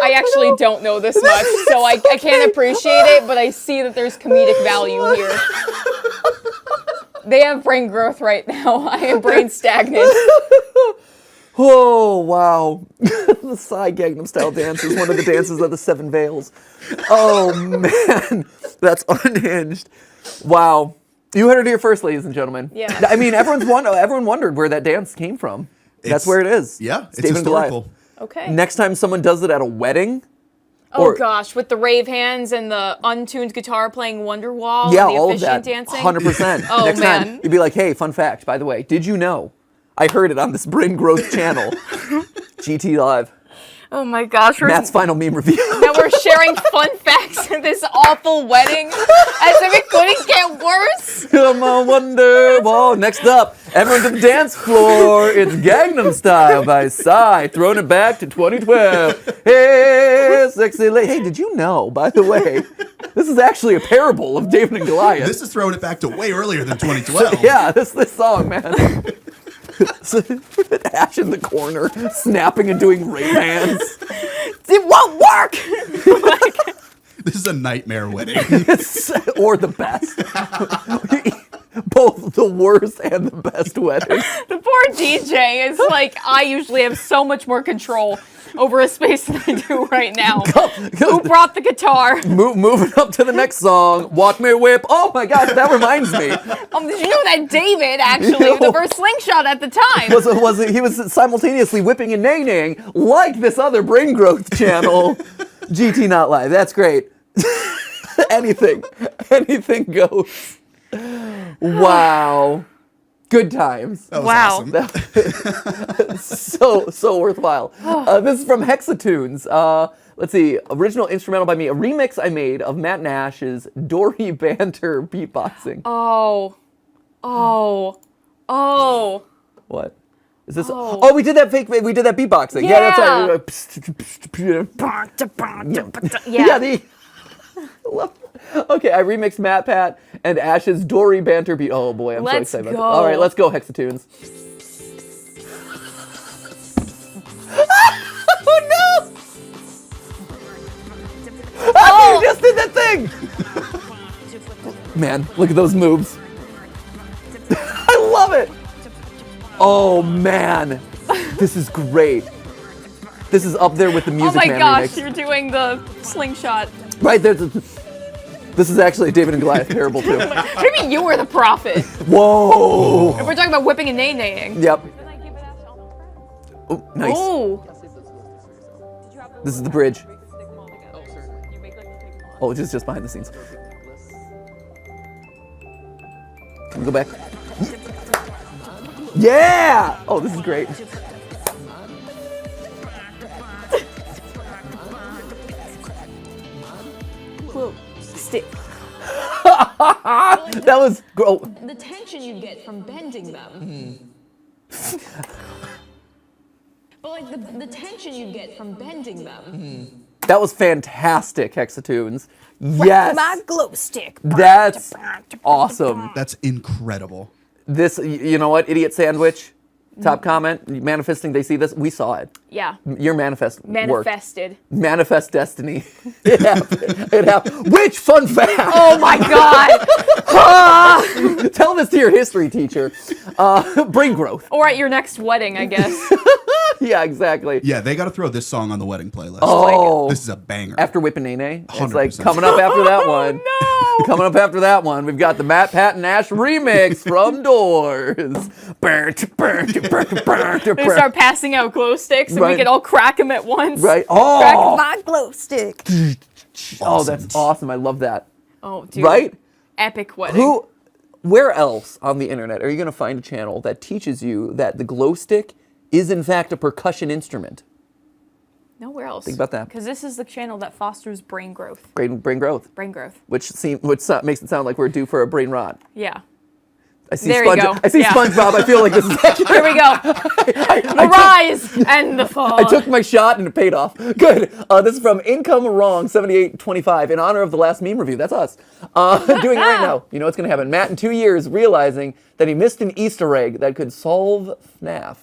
A: I actually don't know this much, so I can't appreciate it, but I see that there's comedic value here. They have brain growth right now. I am brain stagnant.
C: Oh, wow. The Psy Gangnam Style dance is one of the dances of the Seven Veils. Oh, man. That's unhinged. Wow. You heard it here first, ladies and gentlemen.
A: Yeah.
C: I mean, everyone wondered where that dance came from. That's where it is.
B: Yeah, it's
C: David and Goliath.
B: historical.
A: Okay.
C: Next time someone does it at a wedding.
A: Oh gosh, with the rave hands and the untuned guitar playing Wonderwall
C: Yeah,
A: and the
C: all of
A: efficient
C: that.
A: dancing.
C: 100%.
A: Oh,
C: Next
A: man.
C: time, you'd be like, hey, fun fact, by the way, did you know? I heard it on this Brain Growth channel. GT Live.
A: Oh my gosh,
C: Matt's final meme review.
A: now we're sharing fun facts at this awful wedding as if it couldn't get worse.
C: Come on, Wonderwall. Next up, everyone to the dance floor. It's Gangnam Style by Psy. Throwing it back to 2012. Hey, sexy lady. Hey, did you know, by the way, this is actually a parable of David and Goliath.
B: This is throwing it back to way earlier than 2012.
C: Yeah, this song, man. Ash in the corner, snapping and doing rave hands.
A: It won't work.
B: This is a nightmare wedding.
C: Or the best. Both the worst and the best wedding.
A: The poor DJ is like, I usually have so much more control over a space than I do right now. Who brought the guitar?
C: Moving up to the next song, Watch Me Whip. Oh my gosh, that reminds me.
A: Did you know that David actually, the first slingshot at the time?
C: He was simultaneously whipping and naying like this other Brain Growth channel. GT Not Live. That's great. Anything goes. Wow. Good times.
B: That was
A: Wow.
B: awesome.
C: So worthwhile. This is from Hexatunes. Let's see. Original instrumental by me. A remix I made of Matt Nash's Dory Banter beatboxing.
A: Oh.
C: What? Is this? Oh, we did that beatboxing.
A: Yeah.
C: That's right.
A: Yeah.
C: Okay, I remixed MatPat and Ash's Dory Banter beat. Oh boy, I'm so
A: Let's
C: excited about
A: go.
C: that. All right, let's go, Hexatunes. Oh no! Oh, you just did that thing! Man, look at those moves. I love it! Oh man, this is great. This is up there with the Music
A: Oh my
C: Man
A: gosh,
C: remix.
A: you're doing the slingshot.
C: Right there. This is actually a David and Goliath parable too.
A: Maybe you were the prophet.
C: Whoa!
A: If we're talking about whipping and nay-naying.
C: Yep. Oh, nice.
A: Oh.
C: This is the bridge. Oh, just behind the scenes. Can we go back? Yeah! Oh, this is great. That was
D: the tension you get from bending them. But like the tension you get from bending them.
C: that was fantastic, Hexatunes. Yes.
A: My glow stick.
C: That's awesome.
B: That's incredible.
C: This, you know what, Idiot Sandwich, top comment, manifesting they see this, we saw it.
A: Yeah.
C: Your manifest worked.
A: Manifested.
C: Manifest destiny. It happened. Which, fun fact.
A: Oh my god.
C: Tell this to your history teacher. Brain growth.
A: Or at your next wedding, I guess.
C: Yeah, exactly.
B: Yeah, they got to throw this song on the wedding playlist.
C: Oh,
B: This is a banger.
C: after Whippin' Nene, it's like
B: 100%.
C: coming up after that one.
A: No.
C: Coming up after that one, we've got the Matt, Pat, and Ash remix from Doors.
A: They start passing out glow sticks, and
C: Right.
A: we can all crack them at once.
C: Right.
A: Crack
C: Oh,
A: my glow stick.
C: oh, that's awesome. I love that.
A: Oh, dude.
C: Right?
A: Epic wedding.
C: Where else on the internet are you going to find a channel that teaches you that the glow stick is in fact a percussion instrument?
A: Nowhere else.
C: Think about that.
A: Because this is the channel that fosters brain growth.
C: Brain growth,
A: Brain growth.
C: which makes it sound like we're due for a brain rot.
A: Yeah.
C: I see
A: There you go.
C: I see
A: Yeah.
C: SpongeBob. I feel like this is accurate.
A: Here we go. The rise and the fall.
C: I took my shot and it paid off. Good. This is from Income Wrong 7825 in honor of the last meme review. That's us. Doing it right now. You know what's going to happen. Matt in 2 years realizing that he missed an Easter egg that could solve FNAF.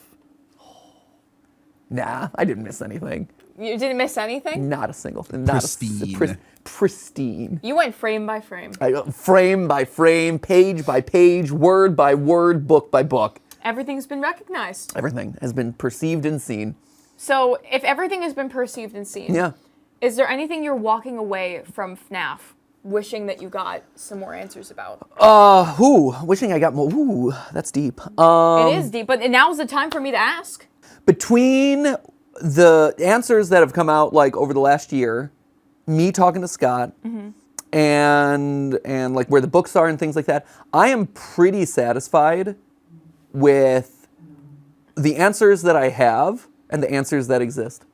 C: Nah, I didn't miss anything.
A: You didn't miss anything?
C: Not a single thing.
B: Pristine.
C: Pristine.
A: You went frame by frame.
C: Frame by frame, page by page, word by word, book by book.
A: Everything's been recognized.
C: Everything has been perceived and seen.
A: So if everything has been perceived and seen,
C: Yeah.
A: is there anything you're walking away from FNAF wishing that you got some more answers about?
C: Wishing I got more. Ooh, that's deep.
A: It is deep, but now's the time for me to ask.
C: Between the answers that have come out like over the last year, me talking to Scott, and like where the books are and things like that, I am pretty satisfied with the answers that I have and the answers that exist.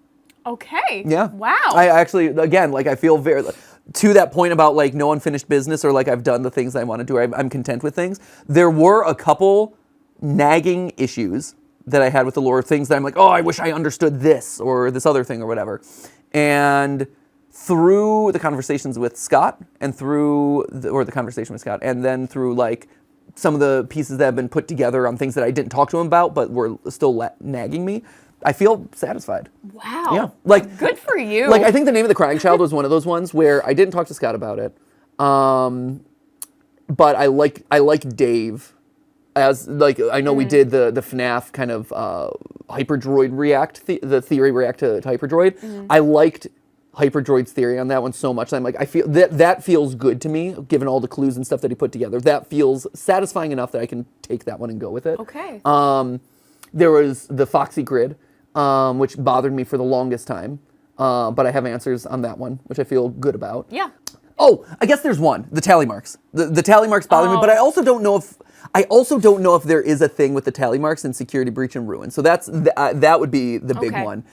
A: Okay.
C: Yeah.
A: Wow.
C: I actually, again, like I feel very, to that point about like no unfinished business or like I've done the things I want to do, or I'm content with things. There were a couple nagging issues that I had with the lore, things that I'm like, oh, I wish I understood this or this other thing or whatever. And through the conversations with Scott and the conversation with Scott, and then through like some of the pieces that have been put together on things that I didn't talk to him about, but were still nagging me, I feel satisfied.
A: Wow.
C: Yeah. Like,
A: good for you.
C: Like, I think The Name of the Crying Child was one of those ones where I didn't talk to Scott about it. But I like Dave. As like I know we did the FNAF kind of Hyperdroid react, the theory react to Hyperdroid. I liked Hyperdroid's theory on that one so much that I'm like, I feel that feels good to me, given all the clues and stuff that he put together. That feels satisfying enough that I can take that one and go with it.
A: Okay.
C: There was the Foxy Grid, which bothered me for the longest time, but I have answers on that one, which I feel good about.
A: Yeah.
C: Oh, I guess there's one. The tally marks. The tally marks bother me, but I also don't know if there is a thing with the tally marks in Security Breach and Ruin. So that would be the big
A: Okay.
C: one.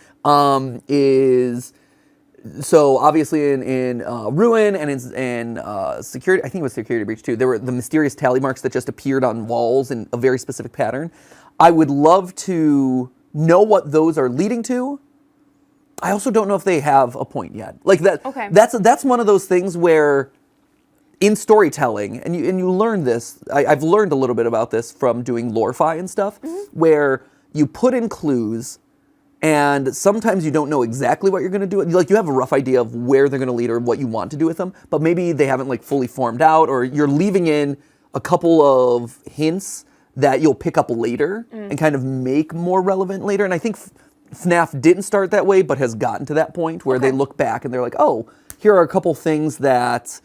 C: So obviously in Ruin and in Security, I think it was Security Breach too, there were the mysterious tally marks that just appeared on walls in a very specific pattern. I would love to know what those are leading to. I also don't know if they have a point yet. Like that.
A: Okay.
C: That's one of those things where, in storytelling, and you learn this. I've learned a little bit about this from doing Lorefy and stuff, where you put in clues, and sometimes you don't know exactly what you're going to do. Like you have a rough idea of where they're going to lead or what you want to do with them, but maybe they haven't like fully formed out, or you're leaving in a couple of hints that you'll pick up later and kind of make more relevant later. And I think FNAF didn't start that way, but has gotten to that point where they look back and they're like, oh, here are a couple things that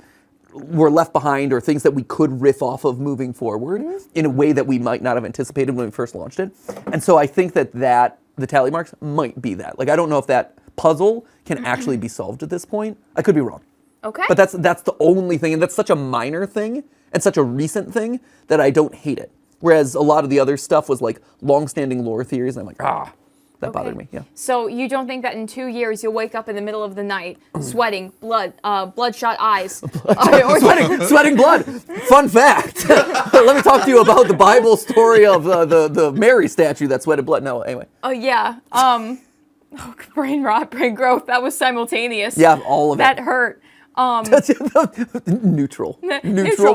C: were left behind or things that we could riff off of moving forward in a way that we might not have anticipated when we first launched it. And so I think that the tally marks might be that. Like, I don't know if that puzzle can actually be solved at this point. I could be wrong.
A: Okay.
C: But that's the only thing, and that's such a minor thing and such a recent thing that I don't hate it. Whereas a lot of the other stuff was like long-standing lore theories, and I'm like, that bothered me. Yeah.
A: So you don't think that in 2 years you'll wake up in the middle of the night, sweating, bloodshot eyes,
C: Sweating blood. Fun fact. Let me talk to you about the Bible story of the Mary statue that sweated blood. No, anyway.
A: Oh yeah. Brain rot, brain growth. That was simultaneous.
C: Yeah, all of
A: that
C: it.
A: hurt.
C: Neutral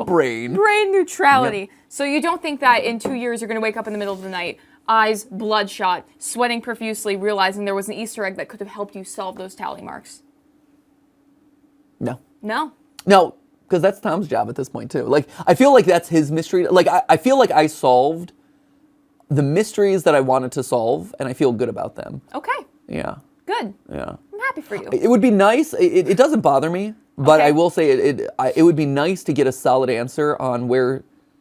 C: brain.
A: Brain neutrality.
C: Yeah.
A: So you don't think that in 2 years you're going to wake up in the middle of the night, eyes bloodshot, sweating profusely, realizing there was an Easter egg that could have helped you solve those tally marks?
C: No.
A: No.
C: No, because that's Tom's job at this point too. Like, I feel like that's his mystery. Like, I feel like I solved the mysteries that I wanted to solve, and I feel good about them.
A: Okay.
C: Yeah.
A: Good.
C: Yeah.
A: I'm happy for you.
C: It would be nice. It doesn't bother me, but
A: Okay.
C: I will say it would be nice to get a solid answer on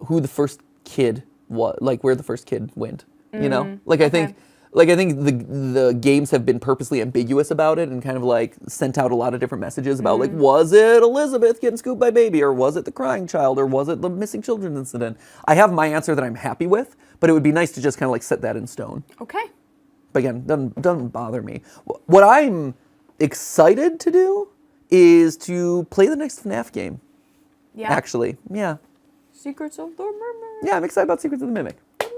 C: who the first kid was, like where the first kid went. You know, like I think the games have been purposely ambiguous about it and kind of like sent out a lot of different messages about like, was it Elizabeth getting scooped by baby, or was it the crying child, or was it the missing children incident? I have my answer that I'm happy with, but it would be nice to just kind of like set that in stone.
A: Okay.
C: But again, doesn't bother me. What I'm excited to do is to play the next FNAF game.
A: Yeah.
C: Actually, yeah.
A: Secrets of the Mermaid.
C: Yeah, I'm excited about Secrets of the Mimic. I'm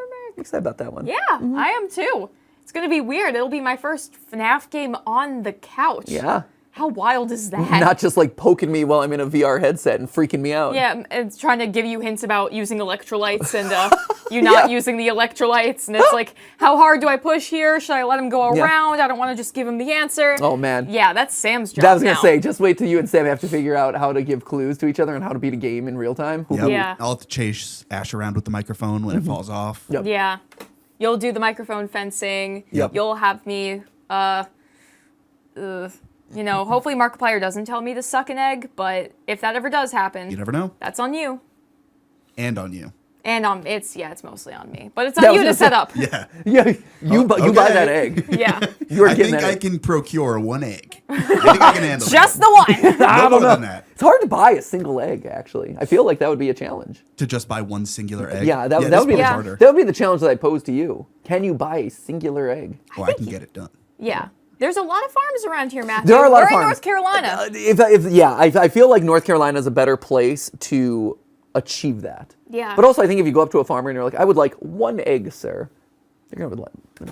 C: excited about that one.
A: Yeah, I am too. It's gonna be weird. It'll be my first FNAF game on the couch.
C: Yeah.
A: How wild is that?
C: Not just like poking me while I'm in a VR headset and freaking me out.
A: Yeah, it's trying to give you hints about using electrolytes and you not using the electrolytes. And it's like, how hard do I push here? Should I let him go around? I don't want to just give him the answer.
C: Oh, man.
A: Yeah, that's Sam's job
C: That was going
A: now.
C: to say, just wait till you and Sam have to figure out how to give clues to each other and how to beat a game in real time.
B: Yep.
A: Yeah.
B: I'll have to chase Ash around with the microphone when it falls off.
C: Yep.
A: Yeah. You'll do the microphone fencing.
C: Yep.
A: You'll have me, you know, hopefully Markiplier doesn't tell me to suck an egg, but if that ever does happen,
B: You never know.
A: that's on you.
B: And on you.
A: And it's mostly on me. But it's on you to set up.
B: Yeah.
C: Yeah, you buy
B: okay.
C: that egg.
A: Yeah.
C: You're
B: I
C: getting
B: think
C: that
B: I
C: egg.
B: can procure one egg. I think I can handle
A: Just
B: that.
A: the one.
B: No
C: I don't
B: more
C: know.
B: than that.
C: It's hard to buy a single egg, actually. I feel like that would be a challenge.
B: To just buy one singular egg.
C: Yeah, that
B: this
C: would be
B: one's
C: the,
B: harder.
C: that would be the challenge that I pose to you. Can you buy a singular egg?
B: Oh, I can get it done.
A: Yeah. There's a lot of farms around here, Matthew.
C: There are a lot
A: We're
C: of
A: in
C: farms.
A: North Carolina.
C: I feel like North Carolina is a better place to achieve that.
A: Yeah.
C: But also, I think if you go up to a farmer and you're like, I would like one egg, sir, they're gonna be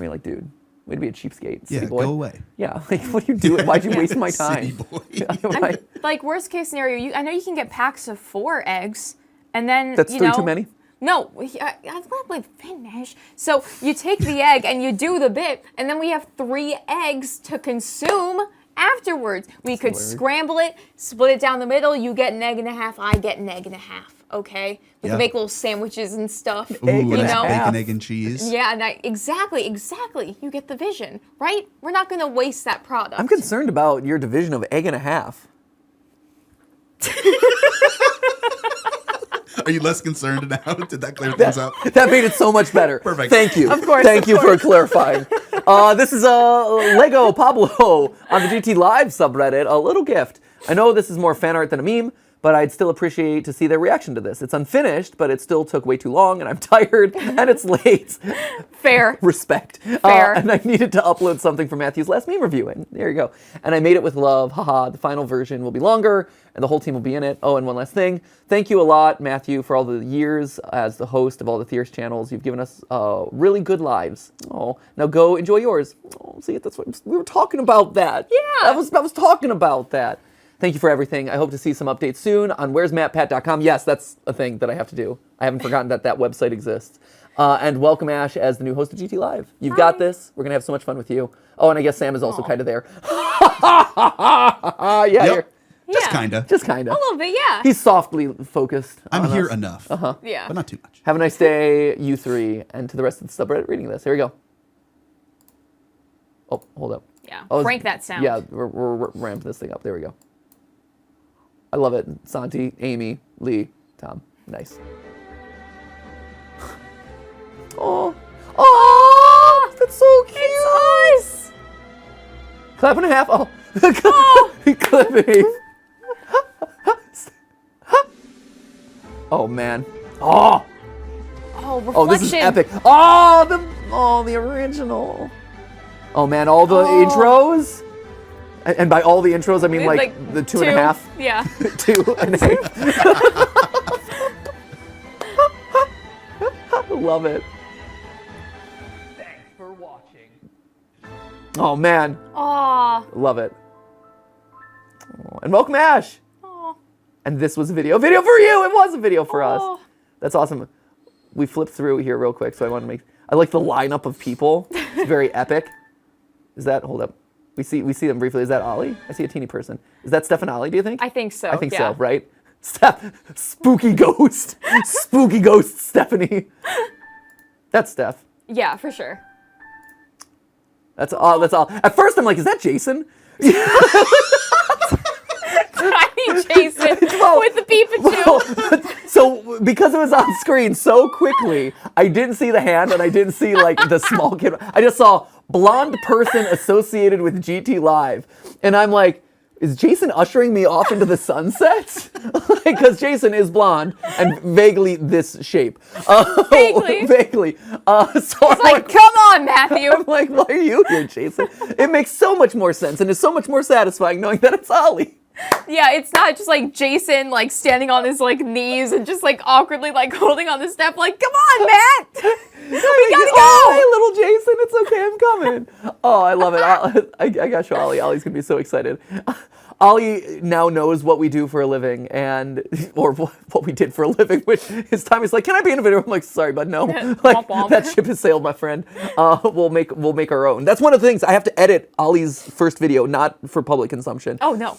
C: like, dude, way to be a cheapskate, city
B: Yeah,
C: boy.
B: go away.
C: Yeah, like what are you doing? Why'd you waste my time?
B: City boy.
C: Right?
A: Like, worst case scenario, I know you can get packs of 4 eggs, and then,
C: That's
A: you
C: three
A: know,
C: too many?
A: No, let me finish. So you take the egg and you do the bit, and then we have 3 eggs to consume afterwards. We could scramble it, split it down the middle. You get an egg and a half, I get an egg and a half. Okay, we
B: Yeah.
A: can make little sandwiches and stuff.
B: Ooh,
C: Egg
B: and
C: and a
B: that's
C: half.
B: bacon, egg, and cheese.
A: Yeah, and exactly. You get the vision, right? We're not gonna waste that product.
C: I'm concerned about your division of egg and a half.
B: Are you less concerned now? Did that clear things up?
C: That made it so much better.
B: Perfect.
C: Thank you.
A: Of course,
C: Thank
A: of
C: you for
A: course.
C: clarifying. This is Lego Pablo on the GT Live subreddit. A little gift. I know this is more fan art than a meme, but I'd still appreciate to see their reaction to this. It's unfinished, but it still took way too long, and I'm tired, and it's late.
A: Fair.
C: Respect.
A: Fair.
C: And I needed to upload something for Matthew's last meme review, and there you go. And I made it with love. Haha. The final version will be longer, and the whole team will be in it. Oh, and one last thing. Thank you a lot, Matthew, for all the years as the host of all the Thier's channels. You've given us really good lives. Oh, now go enjoy yours. Oh, see, that's what we were talking about. That.
A: Yeah.
C: I was talking about that. Thank you for everything. I hope to see some updates soon on where'smatpat.com. Yes, that's a thing that I have to do. I haven't forgotten that website exists. And welcome Ash as the new host of GT Live. You've got this. We're going to have so much fun with you. Oh, and I guess Sam is also kind of there. Yeah,
B: Yep. Just
A: Yeah.
B: kinda.
C: just kind of.
A: A little bit, yeah.
C: He's softly focused.
B: I'm
C: on
B: here
C: us.
B: enough.
A: Yeah.
B: But not too much.
C: Have a nice day, you three, and to the rest of the subreddit reading this. Here we go. Oh, hold up.
A: Yeah.
C: Oh,
A: Crank that sound.
C: Yeah, we're ramping this thing up. There we go. I love it. Santi, Amy, Lee, Tom. Nice. Oh. Oh, that's so cute.
A: It's us.
C: Clap and a half. Oh. Clipping. Oh, man. Oh.
A: Oh, reflection.
C: Oh, this is epic. Oh, the original. Oh, man, all the intros. And by all the intros, I mean like the two and a half.
A: Yeah.
C: 2.5. Love it. Thanks for watching. Oh man,
A: Aw.
C: love it. Oh, and welcome Ash.
A: Aw.
C: And this was a video for you. It was a video for us.
A: Aw.
C: That's awesome. We flipped through here real quick, so I want to make. I like the lineup of people. It's very epic. Is that? Hold up. We see them briefly. Is that Ollie? I see a teeny person. Is that Steph and Ollie, do you think?
A: I think so.
C: I think
A: yeah.
C: so, right? Steph, spooky ghost. Spooky ghost Stephanie. That's Steph.
A: Yeah, for sure.
C: That's all. That's all. At first, I'm like, is that Jason?
A: Tiny Jason with the Pikachu.
C: So because it was on screen so quickly, I didn't see the hand and I didn't see like the small kid. I just saw blonde person associated with GT Live, and I'm like, is Jason ushering me off into the sunset? Because Jason is blonde and vaguely this shape.
A: Vaguely.
C: Vaguely. So
A: It's like, come on, Matthew.
C: I'm like, why are you here, Jason? It makes so much more sense and is so much more satisfying knowing that it's Ollie.
A: Yeah, it's not just like Jason like standing on his like knees and just like awkwardly like holding on the step like, come on, Matt. We gotta go.
C: Oh, hey, little Jason, it's okay, I'm coming. Oh, I love it. I gotta show Ollie. Ollie's gonna be so excited. Ollie now knows what we do for a living, or what we did for a living, which his time is like, can I be in a video? I'm like, sorry, bud, no. Like,
A: Womp womp.
C: that ship has sailed, my friend. We'll make our own. That's one of the things. I have to edit Ollie's first video, not for public consumption.
A: Oh, no.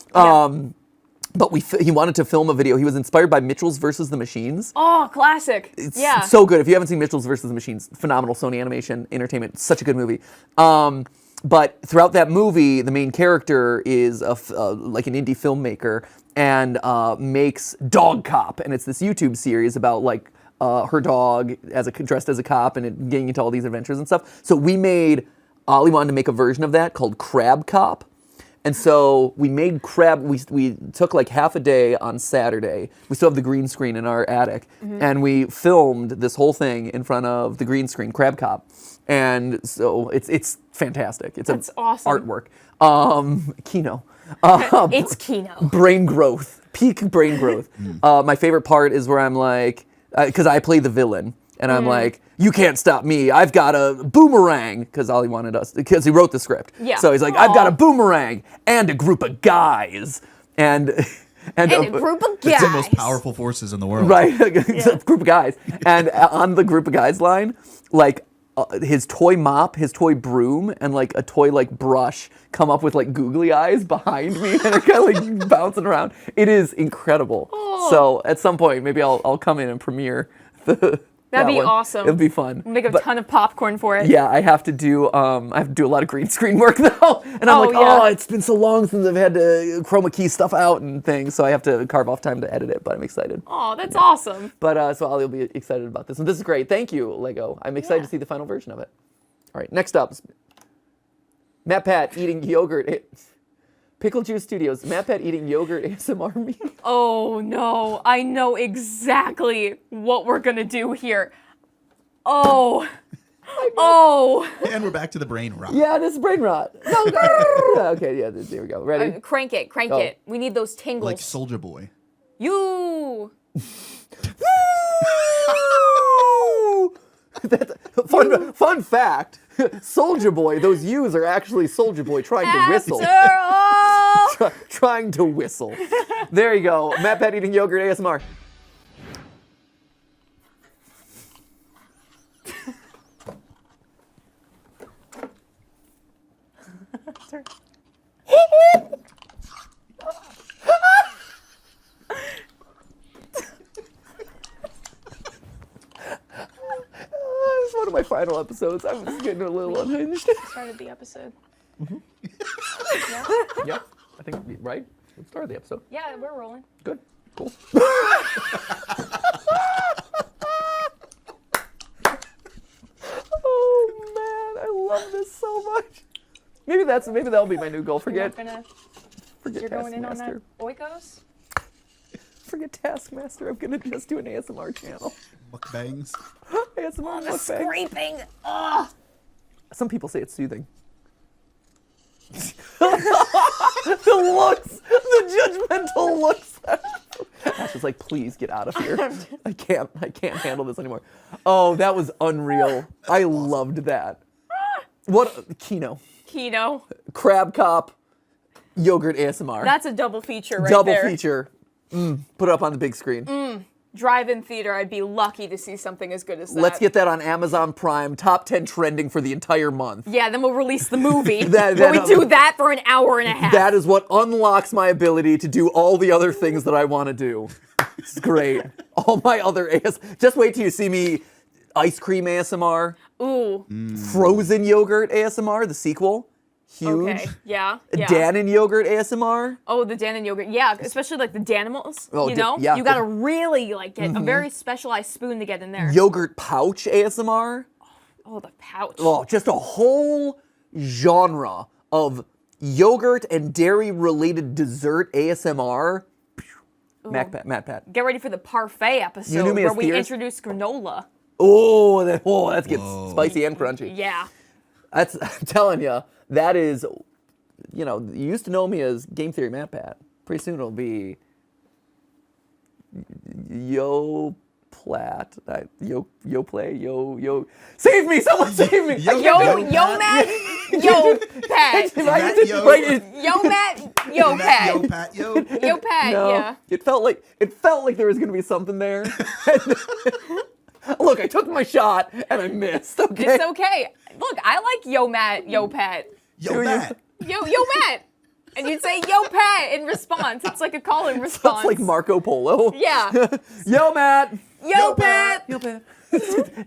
C: But he wanted to film a video. He was inspired by Mitchell's versus the Machines.
A: Oh, classic.
C: It's
A: yeah.
C: so good. If you haven't seen Mitchell's versus the Machines, phenomenal. Sony Animation Entertainment. Such a good movie. But throughout that movie, the main character is like an indie filmmaker and makes Dog Cop, and it's this YouTube series about like her dog dressed as a cop and getting into all these adventures and stuff. So Ollie wanted to make a version of that called Crab Cop. And so we made we took like half a day on Saturday. We still have the green screen in our attic. And we filmed this whole thing in front of the green screen, Crab Cop. And so it's fantastic. It's
A: awesome.
C: Artwork. Kino.
A: It's Kino.
C: Brain growth. Peak brain growth. My favorite part is where I'm like, because I play the villain. And I'm like, you can't stop me. I've got a boomerang. Because Ollie wanted us, because he wrote the script.
A: Yeah.
C: So he's like, I've got a boomerang and a group of guys. And
A: a group of guys.
B: It's the most powerful forces in the world.
C: Right. It's a group of guys. And on the group of guys line, like his toy mop, his toy broom, and like a toy like brush come up with like googly eyes behind me and are kind of like bouncing around. It is incredible.
A: Oh.
C: So at some point, maybe I'll come in and premiere
A: That'd be
C: one.
A: awesome.
C: It'd be fun.
A: Make a ton of popcorn for it.
C: Yeah, I have to do a lot of green screen work though, and I'm it's been so long since I've had to chroma key stuff out and things, so I have to carve off time to edit it. But I'm excited.
A: Oh, that's awesome.
C: But so Ollie will be excited about this, and this is great. Thank you, Lego. I'm excited to see the final version of it. All right, next up, MatPat eating yogurt. Pickle Juice Studios, MatPat eating yogurt ASMR me.
A: Oh no, I know exactly what we're gonna do here. Oh.
B: And we're back to the brain rot.
C: Yeah, this is brain rot. No, okay, yeah, there we go. Ready?
A: Crank it. We need those tingles.
B: Like Soldier Boy.
A: You.
C: Fun fact, Soldier Boy, those U's are actually Soldier Boy trying to whistle. Trying to whistle. There you go. MatPat eating yogurt ASMR. It's one of my final episodes. I'm just getting a little unhinged.
A: Started the episode.
C: Yeah, I think, right? Let's start the episode.
A: Yeah, we're rolling.
C: Good. Cool. Oh man, I love this so much. Maybe that'll be my new goal. Forget
A: You're going in on that
C: Taskmaster.
A: oikos?
C: Forget Taskmaster. I'm gonna just do an ASMR channel.
B: Mukbangs.
C: ASMR
A: The
C: mukbang.
A: scraping. Ugh.
C: Some people say it's soothing. The looks, the judgmental looks. Ash is like, please get out of here. I can't handle this anymore. Oh, that was unreal. I loved that. What Kino? Crab Cop, yogurt ASMR.
A: That's a double feature right
C: Double
A: there.
C: feature. Put it up on the big screen.
A: Drive-in theater, I'd be lucky to see something as good as that.
C: Let's get that on Amazon Prime. Top 10 trending for the entire month.
A: Yeah, then we'll release the movie.
C: That-
A: where we do that for an hour and a half.
C: That is what unlocks my ability to do all the other things that I want to do. It's great. All my other just wait till you see me Ice cream ASMR.
A: Ooh.
C: Frozen yogurt ASMR, the sequel. Huge.
A: Okay. Yeah.
C: Dannon yogurt ASMR.
A: Oh, the Dannon yogurt. Yeah, especially like the Danimals.
C: Oh,
A: you know,
C: yeah.
A: you gotta really like get a very specialized spoon to get in there.
C: Yogurt pouch ASMR.
A: Oh, the pouch.
C: Oh, just a whole genre of yogurt and dairy-related dessert ASMR. MatPat.
A: Get ready for the parfait episode
C: You knew me
A: where
C: as
A: we
C: Fierce?
A: introduce granola.
C: Oh, that gets spicy and crunchy.
A: Yeah.
C: I'm telling you, that is, you used to know me as Game Theory MatPat. Pretty soon it'll be Yo Plat. Yo Play. Yo. Save me! Someone save me!
B: Yo
A: Matt, yo Pat.
B: Matt, yo.
A: Yo Matt, yo Pat.
B: Yo, Pat, yo.
A: Yo Pat,
C: No,
A: yeah.
C: it felt like there was gonna be something there. Look, I took my shot and I missed. Okay.
A: It's okay. Look, I like yo Matt, yo Pat.
B: Yo, Matt.
A: Yo Matt. And you'd say yo Pat in response. It's like a call and response.
C: It's like Marco Polo.
A: Yeah.
C: Yo, Matt.
A: Yo Pat.
C: Yo, Pat.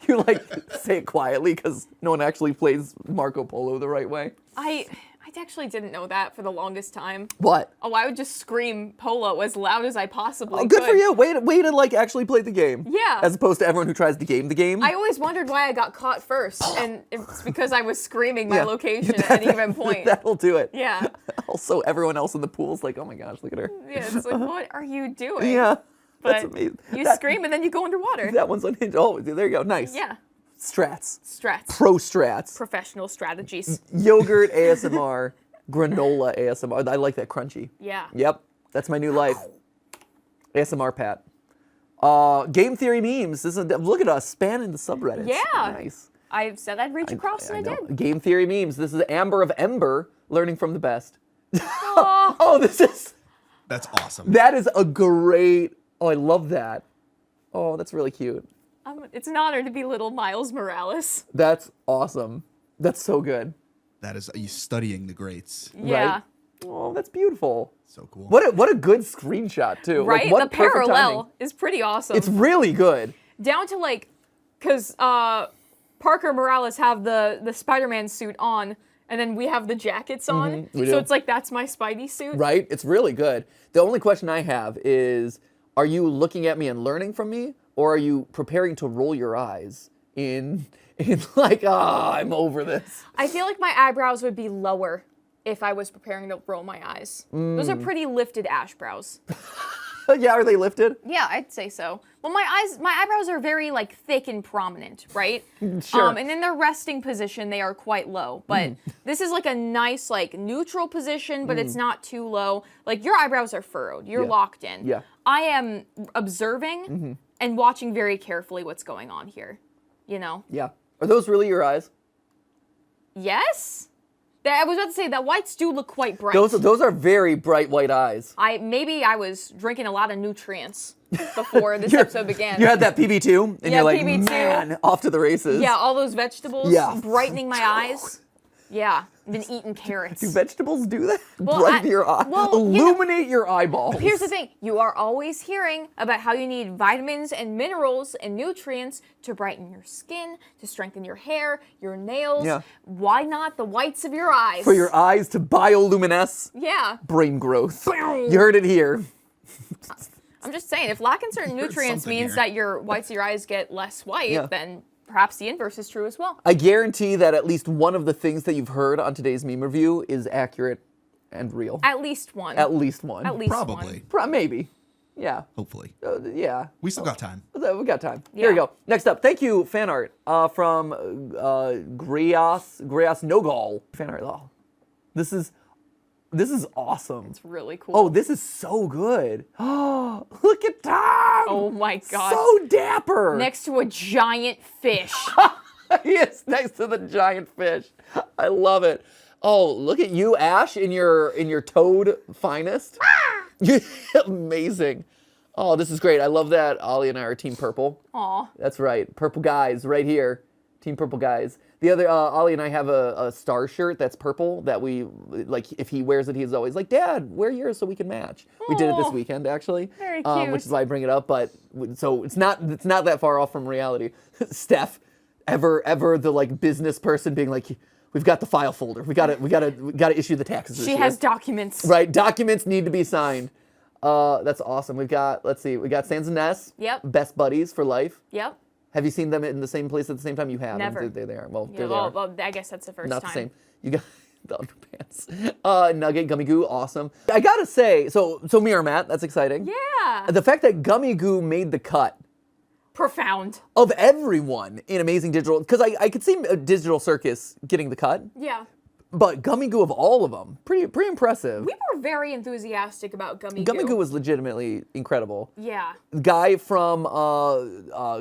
C: You like say it quietly because no one actually plays Marco Polo the right way.
A: I actually didn't know that for the longest time.
C: What?
A: Oh, I would just scream polo as loud as I possibly
C: Oh, good
A: could.
C: for you. Way to like actually play the game.
A: Yeah.
C: As opposed to everyone who tries to game the game.
A: I always wondered why I got caught first, and it's because I was screaming my location at any given point.
C: That'll do it.
A: Yeah.
C: Also, everyone else in the pool's like, oh my gosh, look at her.
A: Yeah, it's like, what are you doing?
C: Yeah.
A: But
C: That's amazing.
A: you scream and then you go underwater.
C: That one's unhinged. Oh, there you go. Nice.
A: Yeah.
C: Strats.
A: Strats.
C: Pro strats.
A: Professional strategies.
C: Yogurt ASMR. Granola ASMR. I like that crunchy.
A: Yeah.
C: Yep. That's my new life. ASMR Pat. Game Theory memes. Look at us spanning the subreddits.
A: Yeah.
C: Nice.
A: I said I'd reach across and I
C: know.
A: did.
C: Game Theory memes. This is Amber of Ember learning from the best. Oh,
B: That's awesome.
C: that is a great. Oh, I love that. Oh, that's really cute.
A: It's an honor to be little Miles Morales.
C: That's awesome. That's so good.
B: That is you studying the greats.
A: Yeah.
C: Right? Oh, that's beautiful.
B: So cool.
C: What a good screenshot too.
A: Right?
C: Like, what
A: The
C: perfect
A: parallel
C: timing.
A: is pretty awesome.
C: It's really good.
A: down to like, because Parker Morales have the Spider-Man suit on, and then we have the jackets on.
C: we
A: So
C: do.
A: it's like, that's my Spidey suit.
C: Right? It's really good. The only question I have is, are you looking at me and learning from me, or are you preparing to roll your eyes in like, I'm over this?
A: I feel like my eyebrows would be lower if I was preparing to roll my eyes. Those are pretty lifted ashbrows.
C: Yeah, are they lifted?
A: Yeah, I'd say so. Well, my eyebrows are very like thick and prominent, right?
C: Sure.
A: And in their resting position, they are quite low. But this is like a nice like neutral position, but it's not too low. Like your eyebrows are furrowed. You're
C: Yeah.
A: locked in.
C: Yeah.
A: I am observing and watching very carefully what's going on here. You know?
C: Yeah. Are those really your eyes?
A: Yes. I was about to say that whites do look quite bright.
C: Those are very bright white eyes.
A: Maybe I was drinking a lot of nutrients before this episode began.
C: You had that PB2, and
A: Yeah,
C: you're like,
A: PB2.
C: man, off to the races.
A: Yeah, all those vegetables
C: Yeah.
A: brightening my eyes. Yeah, been eating carrots.
C: Do vegetables do that?
A: Well,
C: Brighten your eye.
A: well, you know-
C: Illuminate your eyeballs.
A: Here's the thing. You are always hearing about how you need vitamins and minerals and nutrients to brighten your skin, to strengthen your hair, your nails.
C: Yeah.
A: Why not the whites of your eyes?
C: For your eyes to bioluminesce
A: Yeah.
C: brain growth. You heard it here.
A: I'm just saying, if lacking certain nutrients
B: something
A: means
B: here.
A: that your whites of your eyes get less white,
C: Yeah.
A: then perhaps the inverse is true as well.
C: I guarantee that at least one of the things that you've heard on today's meme review is accurate and real.
A: At least one.
C: At least one.
A: At least
B: Probably.
A: one.
C: Maybe. Yeah.
B: Hopefully.
C: Yeah.
B: We still got time.
C: We got time. Here we
A: Yeah.
C: go. Next up, thank you, fan art from Grias Nogal. Fan art. Oh, this is awesome.
A: It's really cool.
C: Oh, this is so good. Oh, look at Tom.
A: Oh my god.
C: So dapper.
A: Next to a giant fish.
C: He is next to the giant fish. I love it. Oh, look at you, Ash, in your toad finest. Amazing. Oh, this is great. I love that Ollie and I are Team Purple.
A: Aw.
C: That's right. Purple guys right here. Team Purple guys. The other, Ollie and I have a star shirt that's purple that we, like, if he wears it, he's always like, Dad, wear yours so we can match. We did it this weekend, actually.
A: Very cute.
C: Which is why I bring it up, but, so it's not that far off from reality. Steph, ever the, like, business person being like, we've got the file folder. We gotta issue the taxes this
A: She
C: year.
A: has documents.
C: Right, documents need to be signed. That's awesome. We got Sans and Ness.
A: Yep.
C: Best buddies for life.
A: Yep.
C: Have you seen them in the same place at the same time? You have.
A: Never.
C: They're there. Well,
A: Yeah,
C: they're there.
A: well, I guess that's the first
C: Not
A: time.
C: the same. You got the underpants. Nugget, Gummy Goo, awesome. I gotta say, so me or Matt, that's exciting.
A: Yeah.
C: The fact that Gummy Goo made the cut
A: Profound.
C: of everyone in Amazing Digital, because I could see Digital Circus getting the cut,
A: Yeah.
C: but Gummy Goo of all of them, pretty impressive.
A: We were very enthusiastic about Gummy Goo.
C: Gummy Goo was legitimately incredible.
A: Yeah.
C: Guy from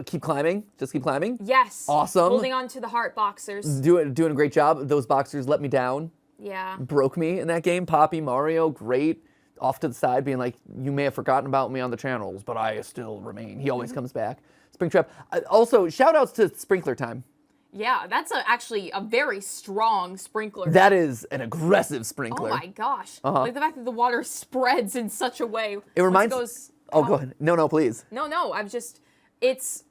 C: Keep Climbing, Just Keep Climbing.
A: Yes.
C: Awesome.
A: Holding on to the heart boxers.
C: Doing a great job. Those boxers let me down,
A: Yeah.
C: broke me in that game. Poppy, Mario, great. Off to the side, being like, you may have forgotten about me on the channels, but I still remain. He always comes back. Springtrap. Also, shout outs to Sprinkler Time.
A: Yeah, that's actually a very strong sprinkler.
C: That is an aggressive sprinkler.
A: Oh my gosh. Like the fact that the water spreads in such a way.
C: It reminds.
A: Goes,
C: Oh, go ahead. No, please.
A: No, it's,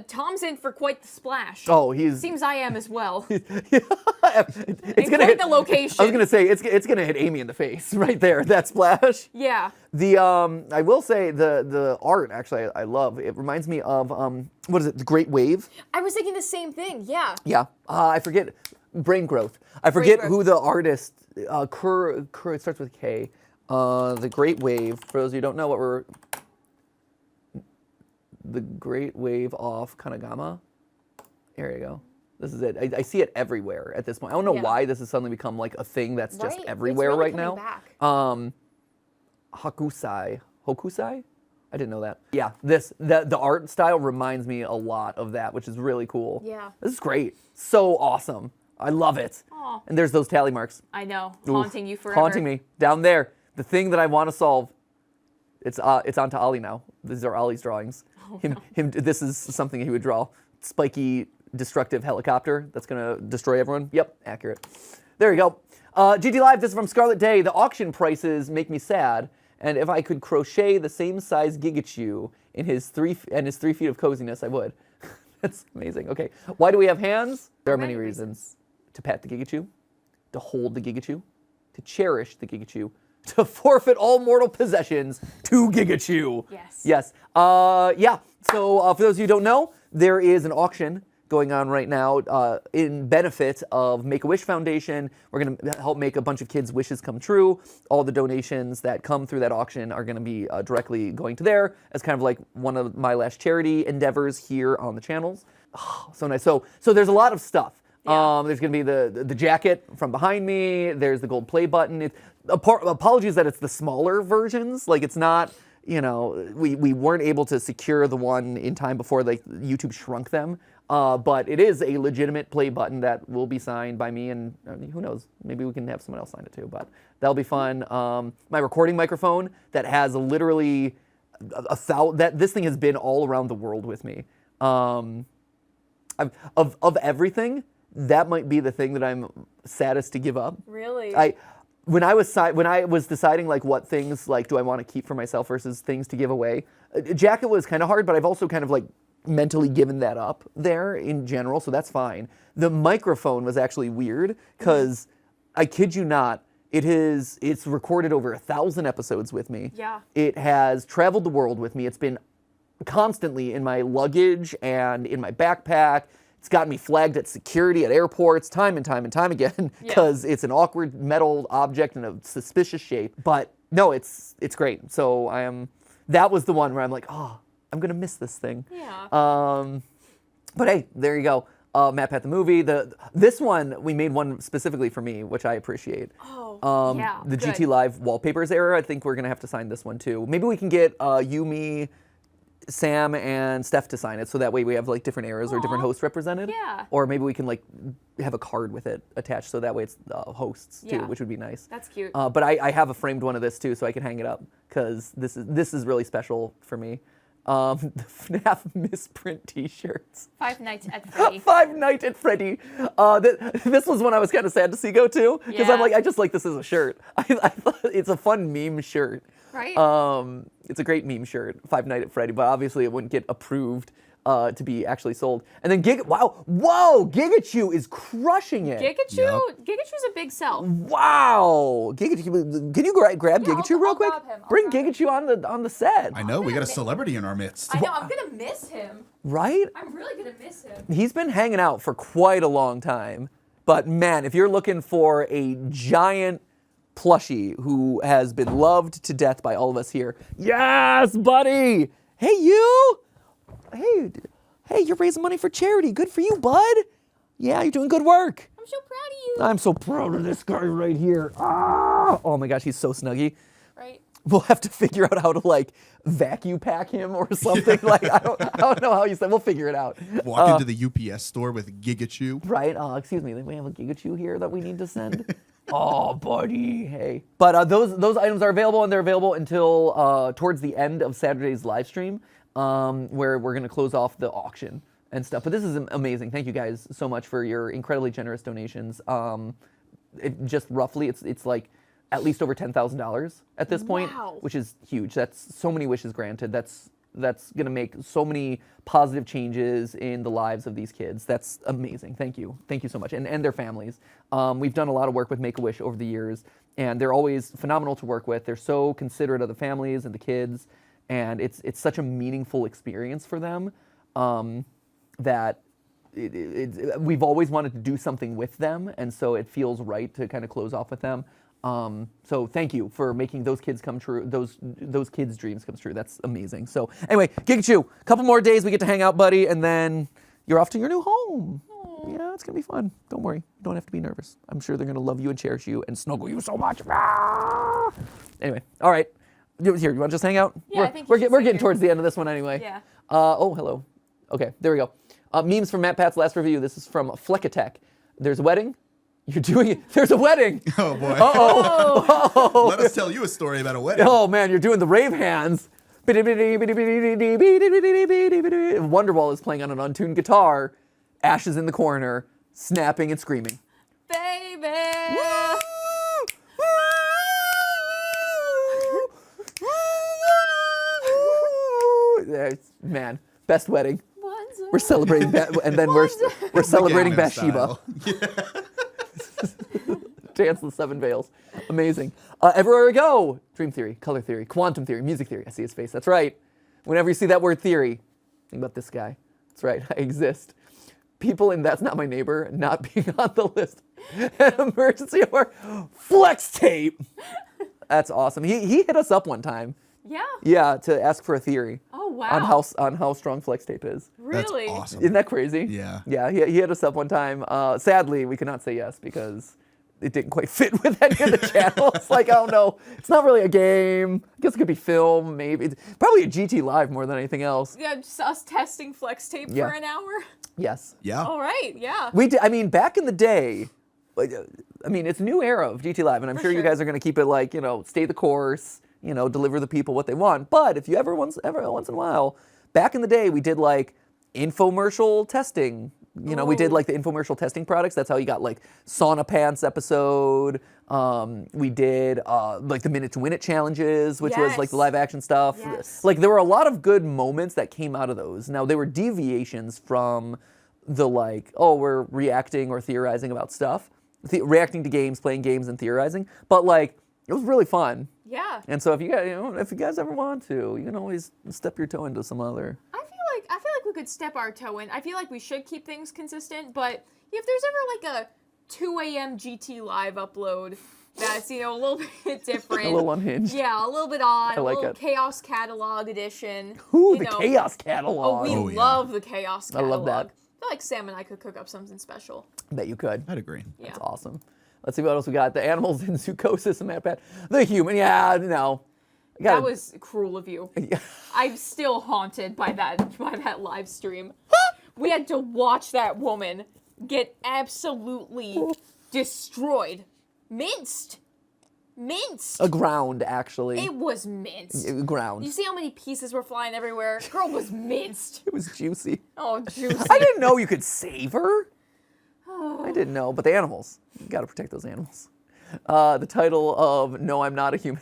A: Tom's in for quite the splash.
C: Oh, he's.
A: Seems I am as well.
C: It's
A: And
C: gonna
A: quite
C: hit
A: the location.
C: I was gonna say it's gonna hit Amy in the face right there. That splash.
A: Yeah.
C: The I will say the art actually I love. It reminds me of what is it? The Great Wave.
A: I was thinking the same thing, yeah.
C: Yeah. I forget. Brain growth. I forget
A: Brain
C: who the artist. Kerr. It starts with K. The Great Wave. For those of you who don't know what we're. The Great Wave off Kanagama. There you go. This is it. I see it everywhere at this point. I don't know
A: Yeah.
C: why this has suddenly become like a thing that's just
A: Right? It's
C: everywhere
A: really
C: right
A: coming
C: now.
A: back.
C: Hokusai. I didn't know that. Yeah, the art style reminds me a lot of that, which is really cool.
A: Yeah.
C: This is great. So awesome. I love it.
A: Aw.
C: And there's those tally marks.
A: I know.
C: Oof.
A: Haunting you forever.
C: Haunting me. Down there. The thing that I want to solve. It's onto Ollie now. These are Ollie's drawings. This is something he would draw. Spiky, destructive helicopter that's gonna destroy everyone. Yep, accurate. There you go. GT Live, this is from Scarlet Day. The auction prices make me sad, and if I could crochet the same size Gigachew in his 3 feet of coziness, I would. That's amazing. Okay, why do we have hands? There are many reasons. To pat the Gigachew, to hold the Gigachew, to cherish the Gigachew, to forfeit all mortal possessions to Gigachew.
A: Yes.
C: Yes. Yeah. So for those of you who don't know, there is an auction going on right now in benefit of Make-A-Wish Foundation. We're going to help make a bunch of kids' wishes come true. All the donations that come through that auction are going to be directly going to there as kind of like one of my last charity endeavors here on the channels. Oh, so nice. So there's a lot of stuff.
A: Yeah.
C: There's going to be the jacket from behind me. There's the gold play button. Apologies that it's the smaller versions. Like it's not, you know, we weren't able to secure the one in time before like YouTube shrunk them. But it is a legitimate play button that will be signed by me, and who knows, maybe we can have someone else sign it too. But that'll be fun. My recording microphone that has literally this thing has been all around the world with me. Of everything, that might be the thing that I'm saddest to give up.
A: Really?
C: When I was deciding like what things like do I want to keep for myself versus things to give away, jacket was kind of hard, but I've also kind of like mentally given that up there in general, so that's fine. The microphone was actually weird because I kid you not, it's recorded over 1,000 episodes with me.
A: Yeah.
C: It has traveled the world with me. It's been constantly in my luggage and in my backpack. It's gotten me flagged at security at airports time and time again because it's an awkward metal object in a suspicious shape. But no, it's great. So that was the one where I'm like, oh, I'm gonna miss this thing.
A: Yeah.
C: But hey, there you go. MatPat the movie. This one we made one specifically for me, which I appreciate.
A: Oh, yeah.
C: The
A: good.
C: GT Live wallpapers era. I think we're gonna have to sign this one too. Maybe we can get you, me, Sam, and Steph to sign it, so that way we have like different eras or different hosts represented.
A: Yeah.
C: Or maybe we can like have a card with it attached, so that way it's hosts too,
A: Yeah.
C: which would be nice.
A: That's cute.
C: But I have a framed one of this too, so I can hang it up because this is really special for me. The FNAF misprint T-shirts.
A: Five Nights at Freddy.
C: Five Nights at Freddy. This was one I was kind of sad to see go to because I'm
A: Yeah.
C: like, I just like this as a shirt. I thought it's a fun meme shirt.
A: Right.
C: It's a great meme shirt, Five Nights at Freddy, but obviously it wouldn't get approved to be actually sold. And then Gigachew is crushing it.
A: Gigachu's a big sell.
C: Wow, Gigachew, can you grab Gigachew real
A: I'll
C: quick?
A: grab him.
C: Bring Gigachew on the set.
B: I know, we got a celebrity in our midst.
A: I know, I'm gonna miss him.
C: Right?
A: I'm really gonna miss him.
C: He's been hanging out for quite a long time. But man, if you're looking for a giant plushie who has been loved to death by all of us here, yes, buddy. Hey, you. Hey, you're raising money for charity. Good for you, bud. Yeah, you're doing good work.
A: I'm so proud of you.
C: I'm so proud of this guy right here. Ah! Oh my gosh, he's so snuggy.
A: Right.
C: We'll have to figure out how to like vacuum pack him or something. Like I don't know how you said. We'll figure it out.
B: Walk into the UPS store with Gigachew.
C: Right? Excuse me. We have a Gigachew here that we need to send. Oh, buddy. Hey. But those items are available, and they're available until towards the end of Saturday's live stream, where we're gonna close off the auction and stuff. But this is amazing. Thank you guys so much for your incredibly generous donations. Just roughly, it's like at least over $10,000 at this point,
A: Wow.
C: which is huge. That's so many wishes granted. That's going to make so many positive changes in the lives of these kids. That's amazing. Thank you. Thank you so much. And their families. We've done a lot of work with Make-A-Wish over the years, and they're always phenomenal to work with. They're so considerate of the families and the kids, and it's such a meaningful experience for them that we've always wanted to do something with them, and so it feels right to kind of close off with them. So thank you for making those kids come true, those kids' dreams come true. That's amazing. So anyway, Gigachew, a couple more days we get to hang out, buddy, and then you're off to your new home. Yeah, it's gonna be fun. Don't worry, you don't have to be nervous. I'm sure they're gonna love you and cherish you and snuggle you so much. Ah! Anyway, all right. Here, you want to just hang out?
A: Yeah, I think
C: we're
A: you should
C: getting
A: sit here.
C: towards the end of this one anyway.
A: Yeah.
C: Oh, hello. Okay, there we go. Memes from MatPat's last review. This is from Fleckatek. There's a wedding. You're doing it. There's a wedding.
B: Oh boy.
C: Uh-oh.
B: Let us tell you a story about a wedding.
C: Oh man, you're doing the rave hands. Wonderwall is playing on an untuned guitar. Ash is in the corner, snapping and screaming.
A: Baby.
C: Man, best wedding. We're celebrating, and then we're celebrating
B: Gangnam
C: Bathsheba.
B: style.
C: Dance the Seven Veils. Amazing. Everywhere we go. Dream theory, color theory, quantum theory, music theory. I see his face. That's right. Whenever you see that word theory, think about this guy. That's right. I exist. People in That's Not My Neighbor not being on the list. An emergency or flex tape. That's awesome. He hit us up one time.
A: Yeah.
C: Yeah, to ask for a theory.
A: Oh wow.
C: On how strong flex tape is.
A: Really?
B: That's awesome.
C: Isn't that crazy?
B: Yeah.
C: Yeah, he hit us up one time. Sadly, we could not say yes because it didn't quite fit with any of the channels. Like, oh no, it's not really a game. I guess it could be film, maybe. It's probably a GT Live more than anything else.
A: Yeah, just us testing flex tape
C: Yeah.
A: for an hour.
C: Yes.
B: Yeah.
A: All right. Yeah.
C: We did. I mean, back in the day, like, I mean, it's a new era of GT Live, and I'm sure you
A: sure.
C: guys are going to keep it like, stay the course, deliver the people what they want. But if you ever once in a while, back in the day, we did like infomercial testing. We did like the infomercial testing products. That's how you got like Sauna Pants episode. We did like the Minute to Win It challenges, which was like the
A: Yes.
C: live action stuff.
A: Yes.
C: Like there were a lot of good moments that came out of those. Now they were deviations from the like, oh, we're reacting or theorizing about stuff, reacting to games, playing games, and theorizing. But like it was really fun.
A: Yeah.
C: And so if you guys, if you guys ever want to, you can always step your toe into some other.
A: I feel like we could step our toe in. I feel like we should keep things consistent, but if there's ever like a 2 a.m. GT Live upload that's, a little bit different.
C: A little unhinged.
A: Yeah, a little bit odd.
C: I like
A: a little
C: it.
A: Chaos Catalog edition.
C: Ooh,
A: you
C: the
A: know.
C: Chaos
A: Oh,
C: Catalog.
A: we
B: Oh, yeah.
A: love the Chaos
C: I
A: Catalog.
C: love that.
A: I feel like Sam and I could cook up something special.
C: Bet you could.
B: I'd agree.
A: Yeah.
C: That's awesome. Let's see what else we got. The animals in Zoocosis and MatPat. The human. Yeah, no.
A: That was cruel of you. I'm still haunted by that live stream. We had to watch that woman get absolutely destroyed, minced. minced.
C: Ground, actually.
A: It was minced.
C: Ground.
A: You see how many pieces were flying everywhere? Girl was minced.
C: It was juicy.
A: Oh, juicy.
C: I didn't know you could savor. I didn't know, but the animals. You got to protect those animals. The title of No, I'm Not a Human.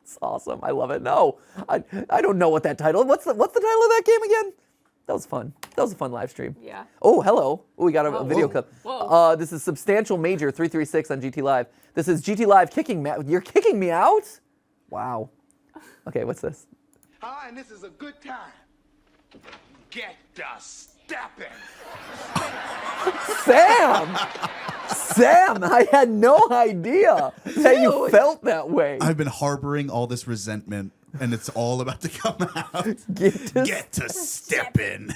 C: It's awesome. I love it. No, I don't know what that title. What's the title of that game again? That was fun. That was a fun live stream.
A: Yeah.
C: Oh, hello. Oh, we got a video clip.
A: Whoa.
C: This is Substantial Major 336 on GT Live. This is GT Live kicking me. You're kicking me out? Wow. Okay, what's this?
E: Hi, and this is a good time. Get the stepping.
C: Sam, I had no idea that you felt that way.
B: I've been harboring all this resentment, and it's all about to come out. Get to stepping.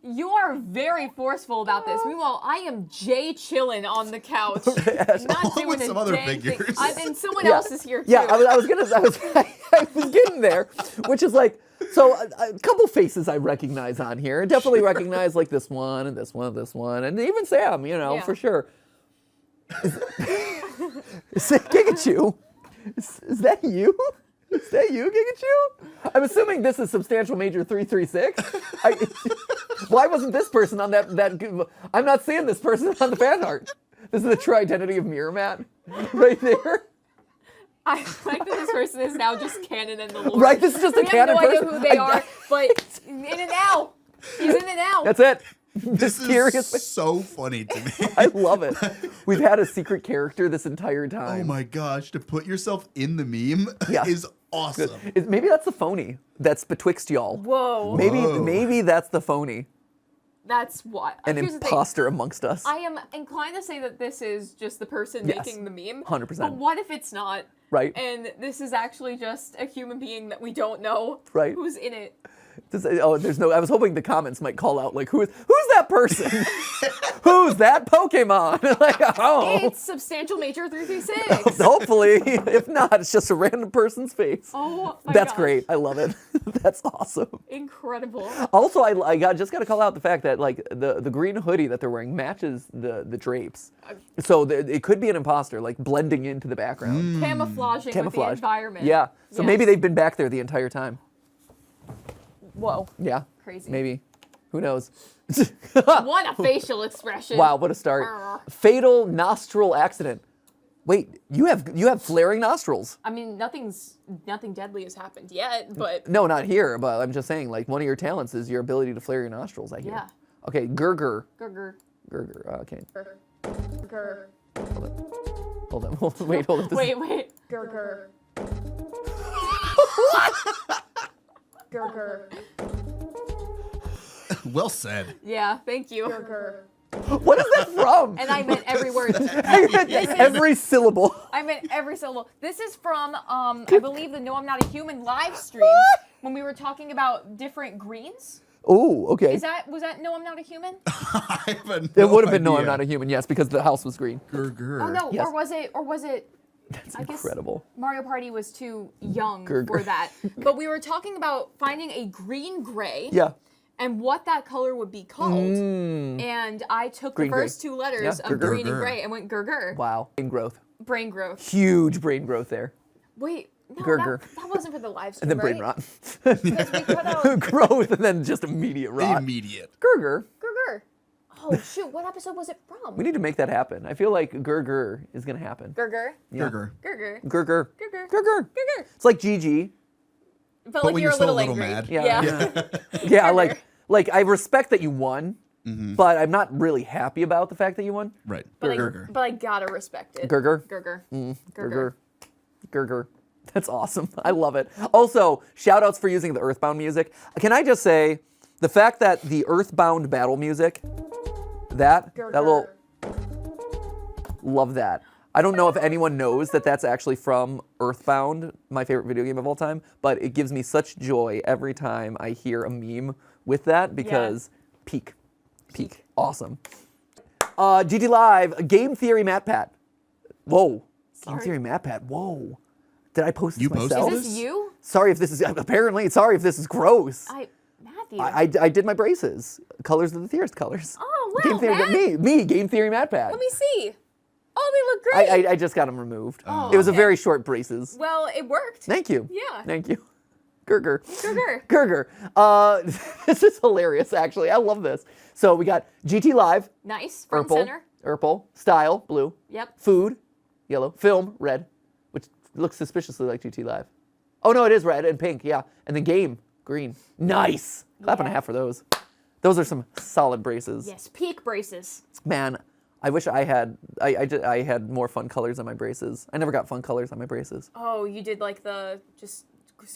A: You are very forceful about this. Meanwhile, I am Jay chilling on the couch, not doing
B: with
A: a
B: some other
A: dang thing.
B: figures.
A: And someone else is here too.
C: Yeah, I was getting there, which is like, so a couple faces I recognize on here. Definitely recognize like this one and this one and this one, and even Sam,
A: Yeah.
C: for sure. Is it Gigachu? Is that you? Is that you, Gigachu? I'm assuming this is Substantial Major 336. Why wasn't this person on that? I'm not seeing this person on the fan art. This is the true identity of Mirror Matt, right there.
A: I like that this person is now just canon in the lore.
C: Right, this is just a canon
A: We have no
C: person.
A: idea who they are, but in and out. He's in and out.
C: That's it.
B: This
C: Mysterious.
B: is so funny to me.
C: I love it. We've had a secret character this entire time.
B: Oh my gosh, to put yourself in the meme
C: Yeah.
B: is awesome.
C: Maybe that's the phony that's betwixt y'all.
A: Whoa.
C: Maybe that's the phony.
A: That's what.
C: An
A: Here's the thing.
C: imposter amongst us.
A: I am inclined to say that this is just the person
C: Yes.
A: making the meme.
C: 100%.
A: But what if it's not?
C: Right.
A: And this is actually just a human being that we don't know
C: Right.
A: who's in it.
C: There's no. I was hoping the comments might call out like, who's that person? Who's that Pokemon? Like, oh.
A: It's Substantial Major 336.
C: Hopefully, if not, it's just a random person's face.
A: Oh my
C: That's
A: gosh.
C: great. I love it. That's awesome.
A: Incredible.
C: Also, I just got to call out the fact that like the green hoodie that they're wearing matches the drapes, so it could be an imposter, like blending into the background.
A: Camouflaging with the environment.
C: Yeah. So
A: Yes.
C: maybe they've been back there the entire time.
A: Whoa.
C: Yeah.
A: Crazy.
C: Maybe. Who knows?
A: What a facial expression.
C: Wow, what a start. Fatal nostril accident. Wait, you have flaring nostrils.
A: I mean, nothing deadly has happened yet, but
C: No, not here, but I'm just saying, like, one of your talents is your ability to flare your nostrils, I hear.
A: Yeah.
C: Okay, Gurgur.
A: Gurgur.
C: Gurgur, okay.
A: Gurgur.
C: Hold on. Wait, hold on.
A: Wait. Gurgur. Gurgur.
B: Well said.
A: Yeah, thank you. Gurgur.
C: What is that from?
A: And I meant every word.
C: Every syllable.
A: I meant every syllable. This is from, I believe, the No I'm Not a Human live stream when we were talking about different greens.
C: Oh, okay.
A: Was that No I'm Not a Human?
B: I have
C: It
B: no
C: would have been No, I'm
B: idea.
C: Not a Human, yes, because the house was green.
B: Gurgur.
A: Oh no,
C: Yes.
A: or was it
C: That's
A: I guess
C: incredible.
A: Mario Party was too young
C: Gurgur.
A: for that. But we were talking about finding a green gray.
C: Yeah.
A: And what that color would be called. And I took
C: Green
A: the first
C: gray.
A: two letters
C: Yeah,
A: of
C: gurgur.
A: green and gray and went gurgur.
C: Wow. Brain growth.
A: Brain growth.
C: Huge brain growth there.
A: Wait, no,
C: Gurgur.
A: that wasn't for the live
C: And
A: stream,
C: then
A: right?
C: brain rot.
A: Because we cut out
C: Growth and then just immediate rot.
B: Immediate.
C: Gurgur.
A: gurgur. Oh shoot, what episode was it from?
C: We need to make that happen. I feel like Gurgur is going to happen.
A: Gurgur.
C: Yeah.
B: Gurgur.
A: Gurgur.
C: Gurgur.
A: Gurgur.
C: Gurgur.
A: Gurgur.
C: It's like GG.
A: But like
B: when
A: you're
B: you're
A: a
B: still
A: little
B: a little
A: angry.
B: mad.
C: Yeah. Yeah, like I respect that you won, but I'm not really happy about the fact that you won.
B: Right.
A: But
B: Gurgur.
A: I gotta respect it.
C: Gurgur.
A: Gurgur.
C: Gurgur. Gurgur. That's awesome. I love it. Also, shout outs for using the Earthbound music. Can I just say, the fact that the Earthbound battle music, that little, love that. I don't know if anyone knows that that's actually from Earthbound, my favorite video game of all time, but it gives me such joy every time I hear a meme with that because peak. Awesome. GT Live, Game Theory MatPat. Whoa. Game Theory MatPat. Whoa. Did I post this
B: You posted
C: myself?
A: Is this you?
C: Sorry if this is, apparently, sorry if this is gross.
A: Matthew.
C: I did my braces. Colors of the Theorist colors.
A: Oh, wow,
C: Game Theory,
A: Matt.
C: me, Game Theory MatPat.
A: Let me see. Oh, they look great.
C: I just got them removed.
A: Oh,
C: It was a
A: okay.
C: very short braces.
A: Well, it worked.
C: Thank you.
A: Yeah.
C: Thank you. Gurgur.
A: Gurgur.
C: Gurgur. This is hilarious, actually. I love this. So we got GT Live,
A: Nice. Front
C: purple,
A: center.
C: purple, style, blue,
A: Yep.
C: food, yellow, film, red, which looks suspiciously like GT Live. Oh, no, it is red and pink, yeah. And then game, green. Nice. Clap and a
A: Yeah.
C: half for those. Those are some solid braces.
A: Yes. Peak braces.
C: Man, I wish I had I had more fun colors on my braces. I never got fun colors on my braces.
A: Oh, you did like the just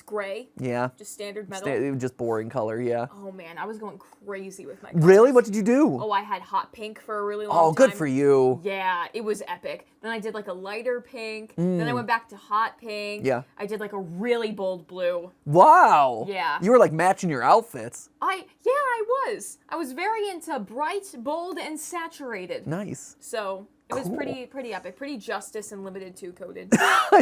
A: gray,
C: Yeah.
A: just standard metal.
C: Just boring color, yeah.
A: Oh man, I was going crazy with my.
C: Really?
A: colors.
C: What did you do?
A: Oh, I had hot pink for a really long
C: Oh,
A: time.
C: good for you.
A: Yeah, it was epic. Then I did like a lighter pink. Then I went back to hot pink.
C: Yeah.
A: I did like a really bold blue.
C: Wow.
A: Yeah.
C: You were like matching your outfits.
A: I was. I was very into bright, bold, and saturated.
C: Nice.
A: So it was pretty epic, pretty Justice and Limited 2 coded.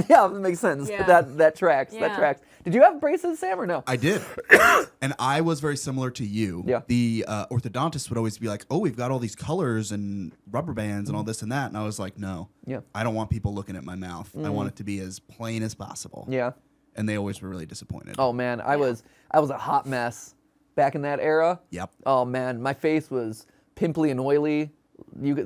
C: Yeah, that makes sense.
A: Yeah.
C: That tracks. That
A: Yeah.
C: tracks. Did you have braces, Sam, or no?
B: I did. And I was very similar to you.
C: Yeah.
B: The orthodontist would always be like, oh, we've got all these colors and rubber bands and all this and that. And I was like, no.
C: Yeah.
B: I don't want people looking at my mouth. I want it to be as plain as possible.
C: Yeah.
B: And they always were really disappointed.
C: Oh man, I was a hot mess back in that era.
B: Yep.
C: Oh man, my face was pimply and oily. It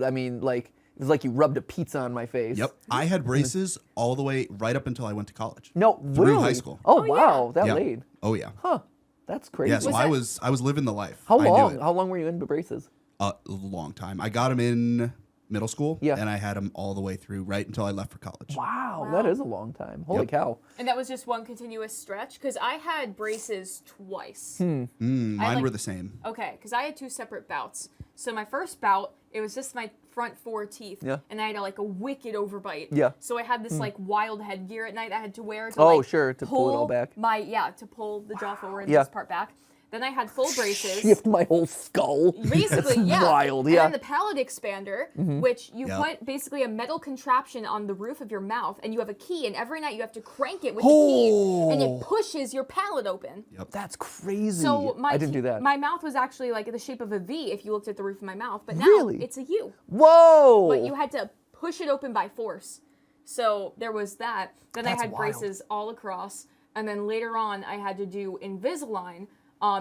C: was like you rubbed a pizza on my face.
B: Yep. I had braces all the way right up until I went to college.
C: No,
B: Through
C: really?
B: high school.
C: Oh, wow, that
B: Yeah.
C: late.
B: Oh, yeah.
C: Huh. That's crazy.
B: Yeah, so
A: Was
B: I was living the life.
C: How
B: I knew
C: long?
B: it.
C: How long were you into braces?
B: A long time. I got them in middle school.
C: Yeah.
B: And I had them all the way through right until I left for college.
C: Wow, that is a long time. Holy
B: Yep.
C: cow.
A: And that was just one continuous stretch? Because I had braces twice.
B: Mine were the same.
A: Okay, because I had 2 separate bouts. So my first bout, it was just my front 4 teeth.
C: Yeah.
A: And I had like a wicked overbite.
C: Yeah.
A: So I had this like wild headgear at night I had to wear to
C: Oh,
A: like
C: sure, to pull it all back.
A: To pull the jaw forward and
C: Yeah.
A: this part back. Then I had full braces.
C: Shift my whole skull.
A: Basically,
C: That's
A: yeah.
C: wild,
A: And
C: yeah.
A: then the palate expander, which you
B: Yep.
A: put basically a metal contraption on the roof of your mouth, and you have a key, and every night you have to crank it with the key, and it pushes your palate open.
B: Yep.
C: That's crazy.
A: So
C: I didn't do that.
A: My mouth was actually like the shape of a V if you looked at the roof of my mouth, but now
C: Really?
A: it's a U.
C: Whoa!
A: But you had to push it open by force. So there was that. Then
C: That's
A: I had
C: wild.
A: braces all across, and then later on I had to do Invisalign.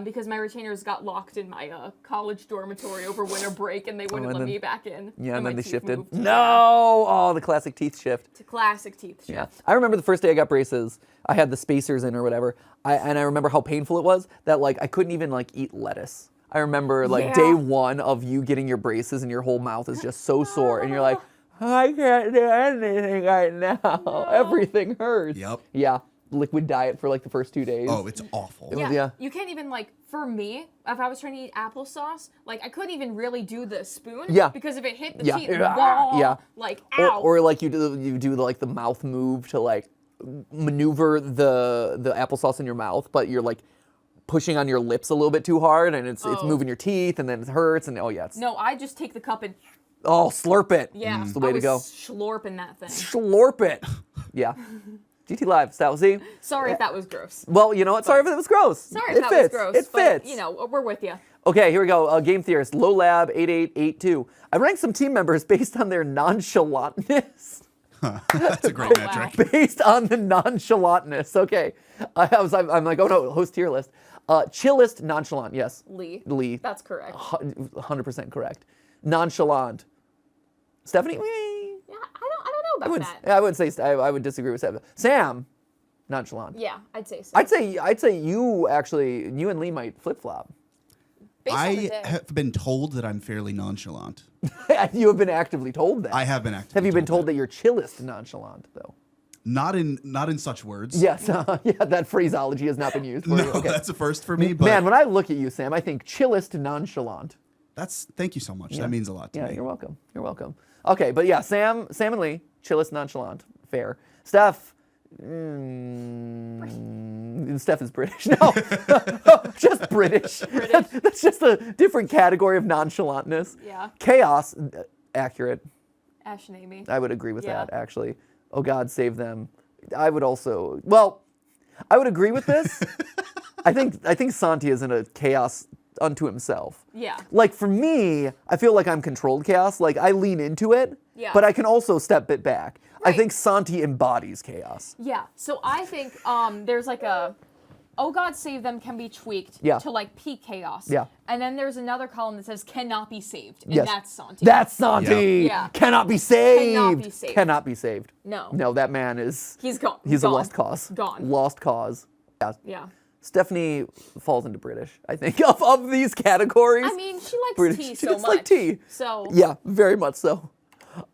A: Because my retainers got locked in my college dormitory over winter break, and they wouldn't
C: and
A: let
C: then-
A: me back in.
C: yeah, and
A: my
C: then they
A: teeth
C: shifted.
A: moved.
C: No! Oh, the classic teeth shift.
A: To classic teeth shift.
C: Yeah. I remember the first day I got braces, I had the spacers in or whatever, and I remember how painful it was that like I couldn't even like eat lettuce. I remember like
A: Yeah.
C: day one of you getting your braces and your whole mouth is just so sore and you're like, I can't do anything right now. Everything hurts.
B: Yep.
C: Yeah. Liquid diet for like the first 2 days.
B: Oh, it's awful.
C: was- yeah.
A: You can't even like, for me, if I was trying to eat applesauce, like I couldn't even really do the spoon.
C: Yeah.
A: Because if it hit the
C: Yeah.
A: teeth,
C: Yeah.
A: like
C: Or,
A: ow.
C: or like you do like the mouth move to like maneuver the applesauce in your mouth, but you're like pushing on your lips a little bit too hard and it's moving your teeth and then it hurts and it's
A: No, I just take the cup and
C: slurp it.
A: yeah,
C: It's the way
A: I
C: to
A: was
C: go.
A: Slurping that thing.
C: Slurp it. Yeah. GT Live style. See?
A: Sorry if that was gross.
C: Well, you know what? Sorry if it was gross.
A: Sorry
C: it
A: if that
C: fits.
A: was gross.
C: It fits.
A: But, you know, we're with you.
C: Okay, here we go. Game theorist, Low Lab 8882. I ranked some team members based on their nonchalantness.
B: That's a great
A: Oh, wow.
B: metric.
C: Based on the nonchalantness. Okay. I'm like, oh no, host tier list. Chillest, nonchalant. Yes.
A: Lee.
C: Lee.
A: That's correct.
C: 100% correct. Nonchalant. Stephanie?
A: Yeah, I don't know about that.
C: I would say I would disagree with Stephanie. Sam, nonchalant.
A: Yeah, I'd say so.
C: I'd say you and Lee might flip flop.
A: Based on the
B: I
A: day.
B: have been told that I'm fairly nonchalant.
C: You have been actively told that.
B: I have been actively
C: Have you been told that you're chillest nonchalant though?
B: Not in such words.
C: Yes. Yeah, that phraseology has not been used. For
B: No,
C: you. Okay.
B: that's a first for me. But
C: Man, when I look at you, Sam, I think chillest nonchalant.
B: thank you so much. That means a lot to
C: Yeah,
B: me.
C: you're welcome. You're welcome. Okay, but yeah, Sam and Lee, chillest nonchalant. Fair. Steph. Steph is British. No, just British. That's just a different category of nonchalantness.
A: Yeah.
C: Chaos, accurate.
A: Ash and Amy.
C: I would agree with
A: Yeah.
C: that, actually. Oh, God, save them. I would agree with this. I think Santi is in a chaos unto himself.
A: Yeah.
C: Like for me, I feel like I'm controlled chaos. Like I lean into it,
A: Yeah.
C: but I can also step it back. I
A: Right.
C: think Santi embodies chaos.
A: Yeah. So I think there's like a, oh God save them can be tweaked
C: Yeah.
A: to like peak chaos.
C: Yeah.
A: And then there's another column that says cannot be saved. And
C: Yes.
A: that's Santi.
C: That's Santi.
A: Yeah.
C: Cannot be saved.
A: Cannot be saved.
C: Cannot be saved.
A: No.
C: No, that man is.
A: He's gone.
C: He's
A: Gone.
C: a lost cause.
A: Gone.
C: Lost cause. Yeah.
A: Yeah.
C: Stephanie falls into British, I think, of these categories.
A: I mean, she likes
C: British.
A: tea
C: She
A: so
C: just
A: much.
C: like tea.
A: So
C: Yeah, very much so.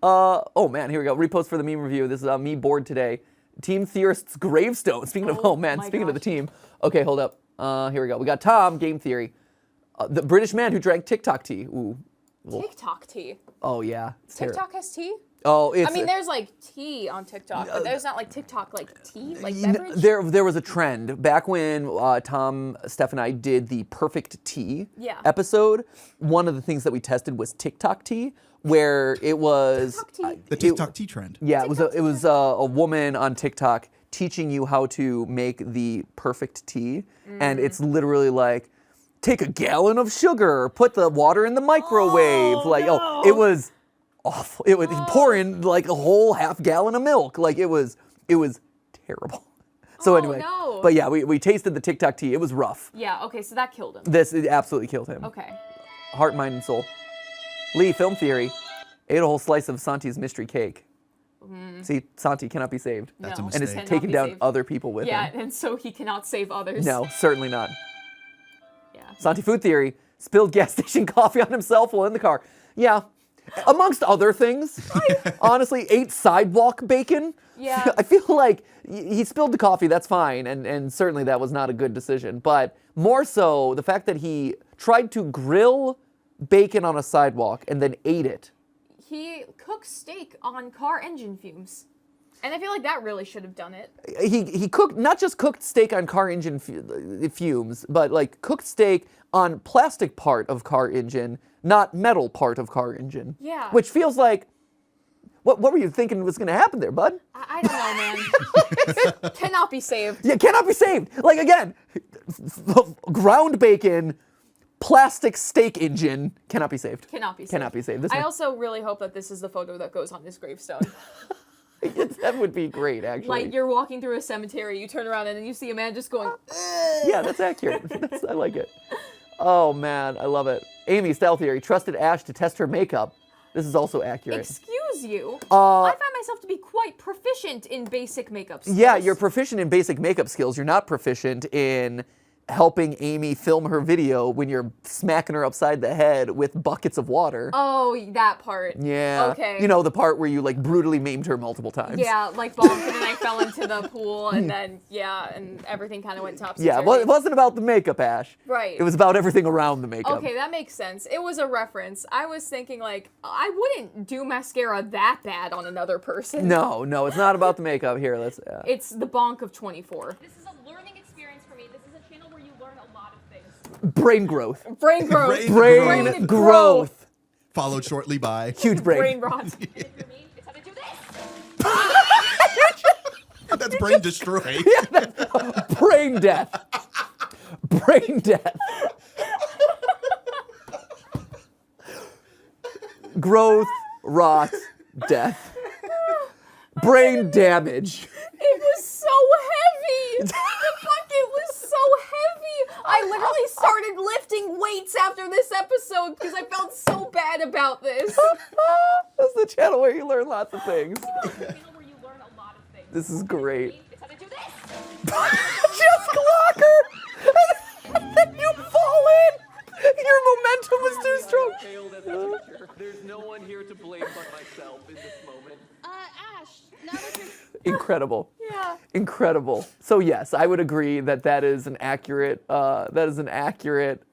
C: Oh man, here we go. Repost for the meme review. This is me bored today. Team Theorist's gravestone. Speaking of, oh man,
A: my
C: speaking of the
A: gosh.
C: team. Okay, hold up. Here we go. We got Tom, game theory. The British man who drank TikTok tea. Ooh.
A: TikTok tea.
C: Oh yeah. It's terrible.
A: TikTok has tea?
C: Oh, it's.
A: I mean, there's like tea on TikTok, but there's not like TikTok like tea, like
C: You know,
A: beverage.
C: there was a trend back when Tom, Steph, and I did the perfect tea
A: Yeah.
C: episode. One of the things that we tested was TikTok tea, where it was
A: TikTok tea.
B: The TikTok tea trend.
C: yeah, it was a woman on TikTok teaching you how to make the perfect tea, and it's literally like take a gallon of sugar, put the water in the microwave, it was awful. It would pour in like a whole half gallon of milk. Like it was terrible. So anyway,
A: no.
C: but yeah, we tasted the TikTok tea. It was rough.
A: Yeah, okay, so that killed him.
C: It absolutely killed him.
A: Okay.
C: Heart, mind, and soul. Lee, film theory, ate a whole slice of Santi's mystery cake. See, Santi cannot be saved.
B: That's a
A: No.
C: And is
B: mistake.
C: taking
A: be
C: down
A: saved.
C: other people with
A: Yeah,
C: him.
A: and so he cannot save others.
C: No, certainly not.
A: Yeah.
C: Santi food theory, spilled gas station coffee on himself while in the car. Yeah. Amongst other things, honestly, ate sidewalk bacon.
A: Yeah.
C: I feel like he spilled the coffee, that's fine, and certainly that was not a good decision. But more so, the fact that he tried to grill bacon on a sidewalk and then ate it.
A: He cooked steak on car engine fumes. And I feel like that really should have done it.
C: He cooked, not just cooked steak on car engine fumes, but like cooked steak on plastic part of car engine, not metal part of car engine.
A: Yeah.
C: Which feels like, what were you thinking was going to happen there, bud?
A: I don't know, man. Cannot be saved.
C: Yeah, cannot be saved. Like again, ground bacon, plastic steak engine, cannot be saved.
A: Cannot be saved.
C: Cannot be saved. This
A: I
C: one-
A: also really hope that this is the photo that goes on his gravestone.
C: that would be great, actually.
A: Like you're walking through a cemetery, you turn around and then you see a man just going,
C: Yeah, that's accurate. I like it. Oh man, I love it. Amy, style theory, trusted Ash to test her makeup. This is also accurate.
A: excuse you. I find myself to be quite proficient in basic makeup skills.
C: Yeah, you're proficient in basic makeup skills. You're not proficient in helping Amy film her video when you're smacking her upside the head with buckets of water.
A: Oh, that part.
C: Yeah.
A: Okay.
C: You know, the part where you like brutally maimed her multiple times.
A: Yeah, like bonk, and then I fell into the pool, and then, yeah, and everything kind of went topsy-turvy.
C: Yeah, well, it wasn't about the makeup, Ash.
A: Right.
C: It was about everything around the makeup.
A: Okay, that makes sense. It was a reference. I was thinking, like, I wouldn't do mascara that bad on another person.
C: No, it's not about the makeup. Here, let's.
A: It's the bonk of 24.
F: This is a learning experience for me. This is a channel where you learn a lot of things.
C: Brain growth.
A: Brain growth.
C: Brain
A: Brain
C: growth.
B: Followed shortly by.
C: Huge brain.
A: Brain rot.
F: And if you're me, it's how to do this.
B: That's brain destroy.
C: Brain death. Brain death. Growth, rot, death. Brain damage.
A: It was so heavy. The bucket was so heavy. I literally started lifting weights after this episode because I felt so bad about this.
C: That's the channel where you learn lots of things.
F: It's a channel where you learn a lot of things.
C: This is great.
F: It's how to do this.
C: Just Glocker! And then you fall in! Your momentum was too strong.
G: Failed as a teacher. There's no one here to blame but myself in this moment.
F: Ash, now that you're...
C: Incredible.
A: Yeah.
C: Incredible. So yes, I would agree that is an accurate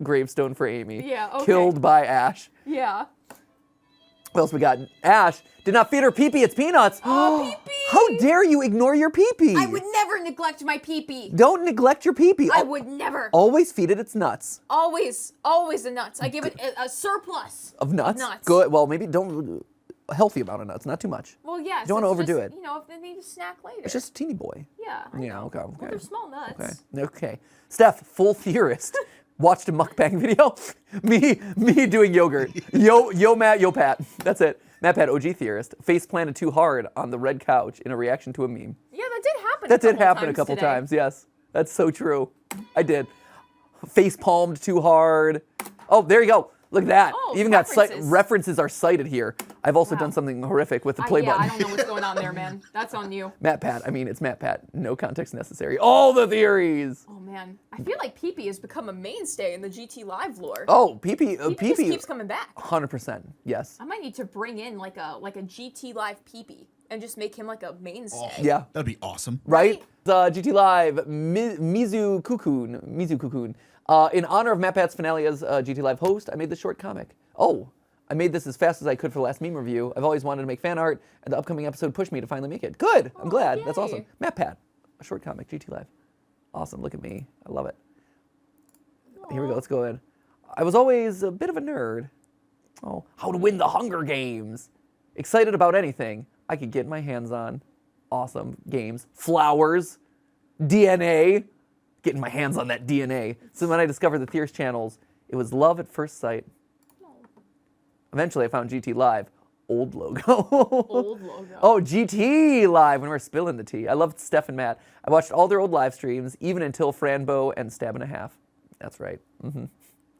C: gravestone for Amy.
A: Yeah, okay.
C: Killed by Ash.
A: Yeah.
C: What else we got? Ash did not feed her pee-pee, it's peanuts.
A: Oh, pee-pee!
C: How dare you ignore your pee-pee?
A: I would never neglect my pee-pee.
C: Don't neglect your pee-pee.
A: I would never.
C: Always feed it its nuts.
A: Always the nuts. I give it a surplus.
C: Of nuts?
A: Nuts.
C: Good. Well, maybe don't, a healthy amount of nuts, not too much.
A: Well, yes.
C: Don't wanna
A: it's
C: overdo
A: just,
C: it.
A: You know, if they need a snack later.
C: It's just a teeny boy.
A: Yeah.
C: Yeah, okay.
A: Well, they're small nuts.
C: Okay. Steph, full theorist. Watched a mukbang video. me doing yogurt. Yo Matt, yo Pat. That's it. MatPat, OG theorist, face planted too hard on the red couch in a reaction to a meme.
A: Yeah, that did happen.
C: That did happen a couple times. Yes, that's so true. I did. Face palmed too hard. Oh, there you go. Look at that.
A: Oh,
C: Even
A: references.
C: got references are cited here. I've also done something horrific with the play
A: Yeah,
C: button.
A: I don't know what's going on there, man. That's on you.
C: MatPat. I mean, it's MatPat. No context necessary. All the theories.
A: Oh man, I feel like Pee Pee has become a mainstay in the GT Live lore.
C: Oh, PP.
A: Pee Pee just keeps coming back.
C: 100%. Yes.
A: I might need to bring in like a GT Live Pee Pee and just make him like a mainstay.
C: Yeah.
B: That'd be awesome.
C: Right? GT Live, Mizu Kukun. In honor of MatPat's finale as GT Live host, I made this short comic. Oh, I made this as fast as I could for the last meme review. I've always wanted to make fan art, and the upcoming episode pushed me to finally make it. Good. I'm glad.
A: Yay.
C: That's awesome. MatPat, a short comic, GT Live. Awesome. Look at me. I love it. Here we go. Let's go in. I was always a bit of a nerd. Oh, how to win the Hunger Games. Excited about anything I could get my hands on. Awesome games. Flowers. DNA. Getting my hands on that DNA. So when I discovered the Theorist channels, it was love at first sight. Eventually, I found GT Live. Old logo.
A: Old logo.
C: Oh, GT Live, when we're spilling the tea. I loved Steph and Matt. I watched all their old live streams, even until Franbo and Stab and a Half. That's right.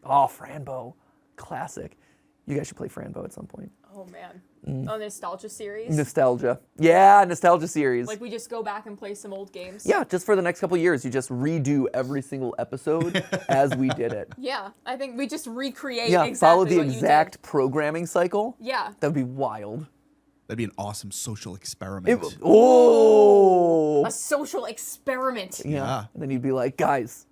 C: Oh, Franbo. Classic. You guys should play Franbo at some point.
A: Oh man. Oh, nostalgia series.
C: Nostalgia. Yeah, nostalgia series.
A: Like we just go back and play some old games.
C: Yeah, just for the next couple years, you just redo every single episode as we did it.
A: Yeah, I think we just recreate.
C: Yeah,
A: exactly
C: follow the
A: what you
C: exact programming cycle.
A: Yeah.
C: That would be wild.
B: That'd be an awesome social experiment.
C: Oh!
A: A social experiment.
C: Yeah. And then you'd be like, guys,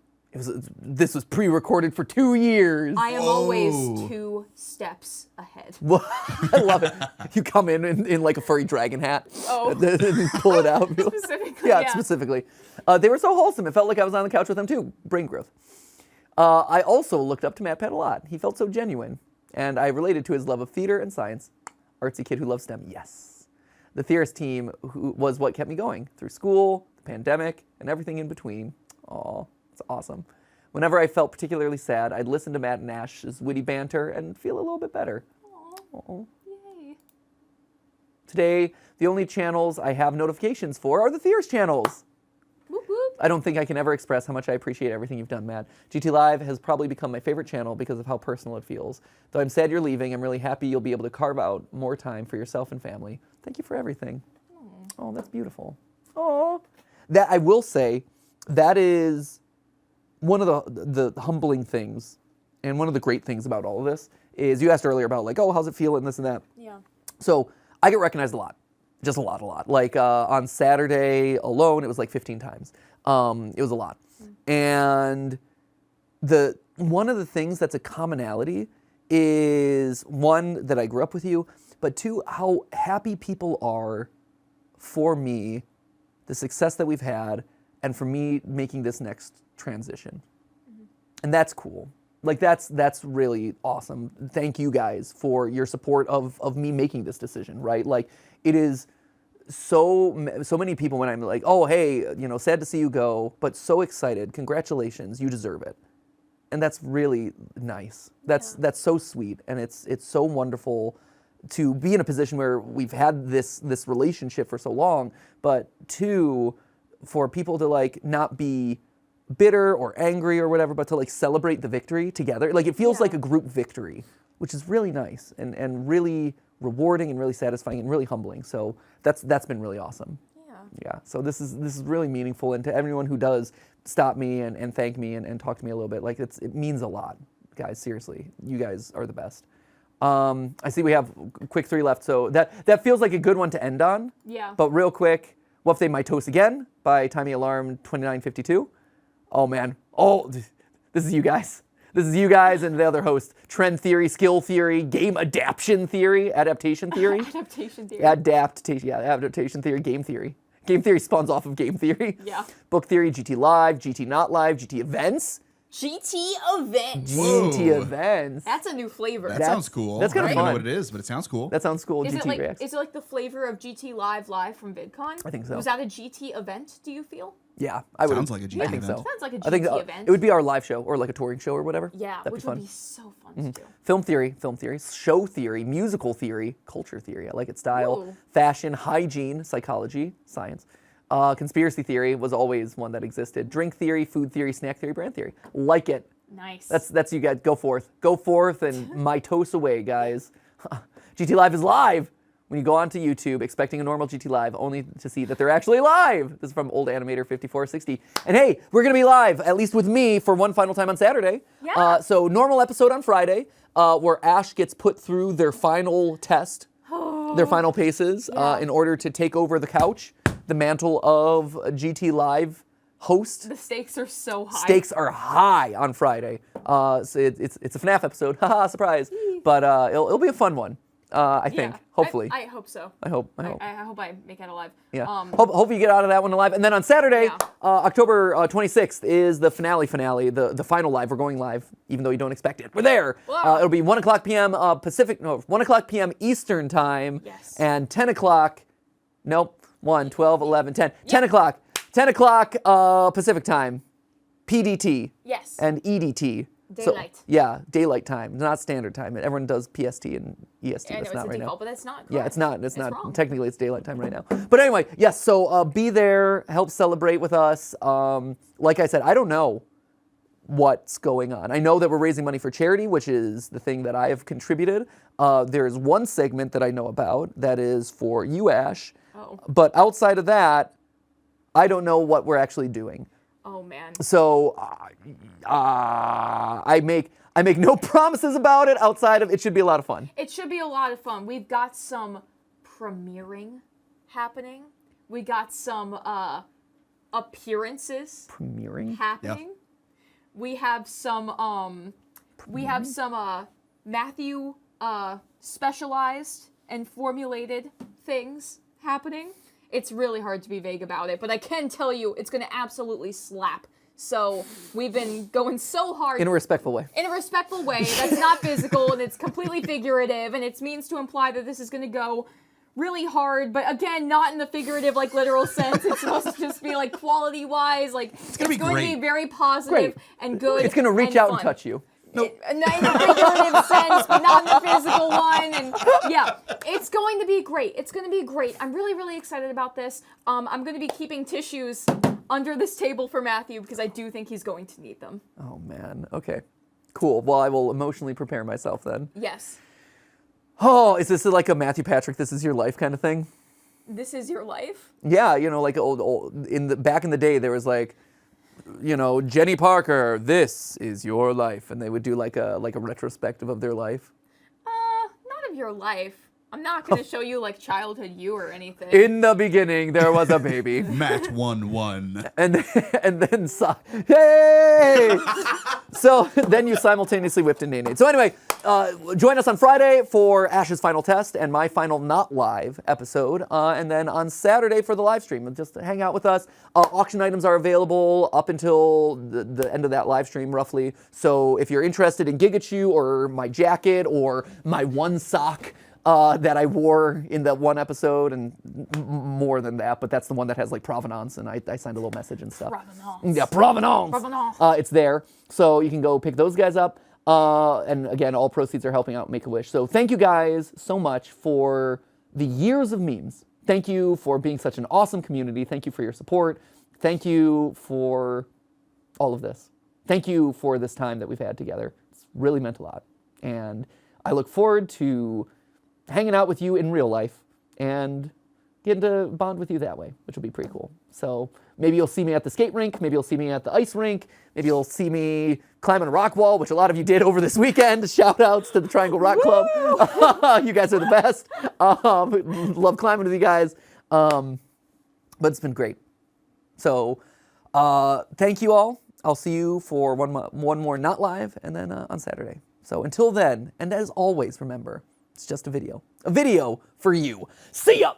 C: this was pre-recorded for 2 years.
A: I am always 2 steps ahead.
C: I love it. You come in like a furry dragon hat.
A: Oh.
C: And you pull it out.
A: Specifically,
C: Yeah,
A: yeah.
C: specifically. They were so wholesome. It felt like I was on the couch with them too. Brain growth. I also looked up to MatPat a lot. He felt so genuine. And I related to his love of theater and science. Artsy kid who loves STEM. Yes. The Theorist team was what kept me going through school, the pandemic, and everything in between. Aw. It's awesome. Whenever I felt particularly sad, I'd listen to Matt and Ash's witty banter and feel a little bit better. Aww.
A: Yay.
C: Today, the only channels I have notifications for are the Theorist channels.
A: Whoop, whoop.
C: I don't think I can ever express how much I appreciate everything you've done, Matt. GT Live has probably become my favorite channel because of how personal it feels. Though I'm sad you're leaving, I'm really happy you'll be able to carve out more time for yourself and family. Thank you for everything. Oh, that's beautiful. Oh, that I will say, that is one of the humbling things, and one of the great things about all of this is you asked earlier about like, oh, how's it feel and this and that.
A: Yeah.
C: So I get recognized a lot, just a lot. Like on Saturday alone, it was like 15 times. It was a lot. And one of the things that's a commonality is one, that I grew up with you, but two, how happy people are for me, the success that we've had, and for me making this next transition. And that's cool. Like that's really awesome. Thank you guys for your support of me making this decision, right? Like it is so many people when I'm like, oh, hey, sad to see you go, but so excited. Congratulations, you deserve it. And that's really nice. That's so sweet, and it's so wonderful to be in a position where we've had this relationship for so long, but two, for people to like not be bitter or angry or whatever, but to like celebrate the victory together. Like it feels like a group victory, which is really nice and really rewarding and really satisfying and really humbling. So that's been really awesome. Yeah. So this is really meaningful, and to everyone who does stop me and thank me and talk to me a little bit, like it means a lot, guys. Seriously, you guys are the best. I see we have quick 3 left, so that feels like a good one to end on.
A: Yeah.
C: But real quick, what if they mitose again by Timey Alarm 2952? Oh man, this is you guys. This is you guys and the other host. Trend theory, skill theory, game adaptation theory, adaptation theory.
A: Adaptation theory.
C: Adaptation theory, game theory. Game theory spawns off of game theory.
A: Yeah.
C: Book theory, GT Live, GT Not Live, GT Events,
D: GT events.
C: GT
B: Whoa.
C: events.
A: That's a new flavor.
B: That sounds cool.
C: that's kinda
B: I don't even know
C: fun.
B: what it is, but it sounds cool.
C: That sounds cool.
A: Is
C: GT
A: it like
C: Reacts.
A: is it like the flavor of GT Live from VidCon?
C: I think so.
A: Was that a GT event? Do you feel?
C: Yeah, I would.
B: Sounds like a GT
C: I think
B: event.
C: so.
A: Sounds like a
C: I think
A: GT event.
C: it would be our live show or like a touring show or whatever.
A: Yeah,
C: That'd
A: which
C: be fun.
A: would be so fun to do.
C: Film theory, show theory, musical theory, culture theory. I like it. Style,
A: Ooh.
C: fashion, hygiene, psychology, science. Conspiracy theory was always one that existed. Drink theory, food theory, snack theory, brand theory. Like it.
A: Nice.
C: That's you guys. Go forth and mitose away, guys. GT Live is live. When you go onto YouTube expecting a normal GT Live, only to see that they're actually live. This is from old animator 5460. And hey, we're gonna be live, at least with me, for one final time on Saturday.
A: Yeah.
C: So normal episode on Friday, where Ash gets put through their final test, their final paces, in order to take over the couch, the mantle of GT Live host.
A: The stakes are so high.
C: Stakes are high on Friday. So it's a FNAF episode. Haha, surprise. But it'll be a fun one. I think,
A: Yeah,
C: hopefully.
A: I hope so.
C: I hope.
A: I hope I make it alive.
C: Yeah. Hope you get out of that one alive. And then on Saturday,
A: Yeah.
C: October 26th is the finale, the final live. We're going live, even though you don't expect it. We're there.
A: Wow.
C: It'll be 1 o'clock p.m. 1 o'clock p.m. Eastern time.
A: Yes.
C: And 10 o'clock, nope, 1, 12, 11, 10. 10 o'clock. 10 o'clock Pacific time, PDT.
A: Yes.
C: And EDT.
A: Daylight.
C: So, yeah, daylight time, not standard time. Everyone does PST and EST.
A: I know
C: That's
A: it's
C: not
A: a
C: right
A: default,
C: now.
A: but that's not.
C: Yeah, it's not. It's not.
A: wrong.
C: Technically, it's daylight time right now. But anyway, yes. So be there, help celebrate with us. Like I said, I don't know what's going on. I know that we're raising money for charity, which is the thing that I have contributed. There's one segment that I know about that is for you, Ash.
A: Oh.
C: But outside of that, I don't know what we're actually doing.
A: Oh man.
C: So I make no promises about it outside of it should be a lot of fun.
A: It should be a lot of fun. We've got some premiering happening. We got some appearances
C: Premiering?
A: happening. We have some Matthew specialized and formulated things happening. It's really hard to be vague about it, but I can tell you it's going to absolutely slap. So we've been going so hard.
C: In a respectful way.
A: In a respectful way that's not physical and it's completely figurative and it means to imply that this is going to go really hard, but again, not in the figurative, like literal sense. It's supposed to just be like quality wise, like it's
B: gonna be
A: going to
B: great.
A: be very positive
C: Great.
A: and good.
C: It's gonna reach
A: and
C: out
A: fun.
C: and touch you.
A: Not in a figurative sense, but not in the physical one. And yeah, it's going to be great. It's going to be great. I'm really, really excited about this. I'm going to be keeping tissues under this table for Matthew because I do think he's going to need them.
C: Oh man. Okay. Cool. Well, I will emotionally prepare myself then.
A: Yes.
C: Oh, is this like a Matthew Patrick, this is your life kind of thing?
A: This is your life?
C: Yeah, you know, like old back in the day there was like, you know, Jenny Parker, this is your life, and they would do like a retrospective of their life.
A: Not of your life. I'm not going to show you like childhood you or anything.
C: In the beginning, there was a baby,
B: Matt won.
C: and then hey, so then you simultaneously whipped and named. So anyway, join us on Friday for Ash's final test and my final not live episode, and then on Saturday for the live stream. Just hang out with us. Auction items are available up until the end of that live stream, roughly. So if you're interested in Gigachew or my jacket or my one sock that I wore in that one episode, and more than that, but that's the one that has like provenance, and I signed a little message and stuff.
A: Provenance.
C: Yeah, provenance.
A: Provenance.
C: It's there, so you can go pick those guys up. And again, all proceeds are helping out Make-A-Wish. So thank you guys so much for the years of memes. Thank you for being such an awesome community. Thank you for your support. Thank you for all of this. Thank you for this time that we've had together. It's really meant a lot. And I look forward to hanging out with you in real life and getting to bond with you that way, which will be pretty cool. So maybe you'll see me at the skate rink, maybe you'll see me at the ice rink, maybe you'll see me climbing a rock wall, which a lot of you did over this weekend. Shout outs to the Triangle Rock Club. You guys are the best. Love climbing with you guys. But it's been great. So thank you all. I'll see you for one more not live and then on Saturday. So until then, and as always, remember, it's just a video. A video for you. See ya!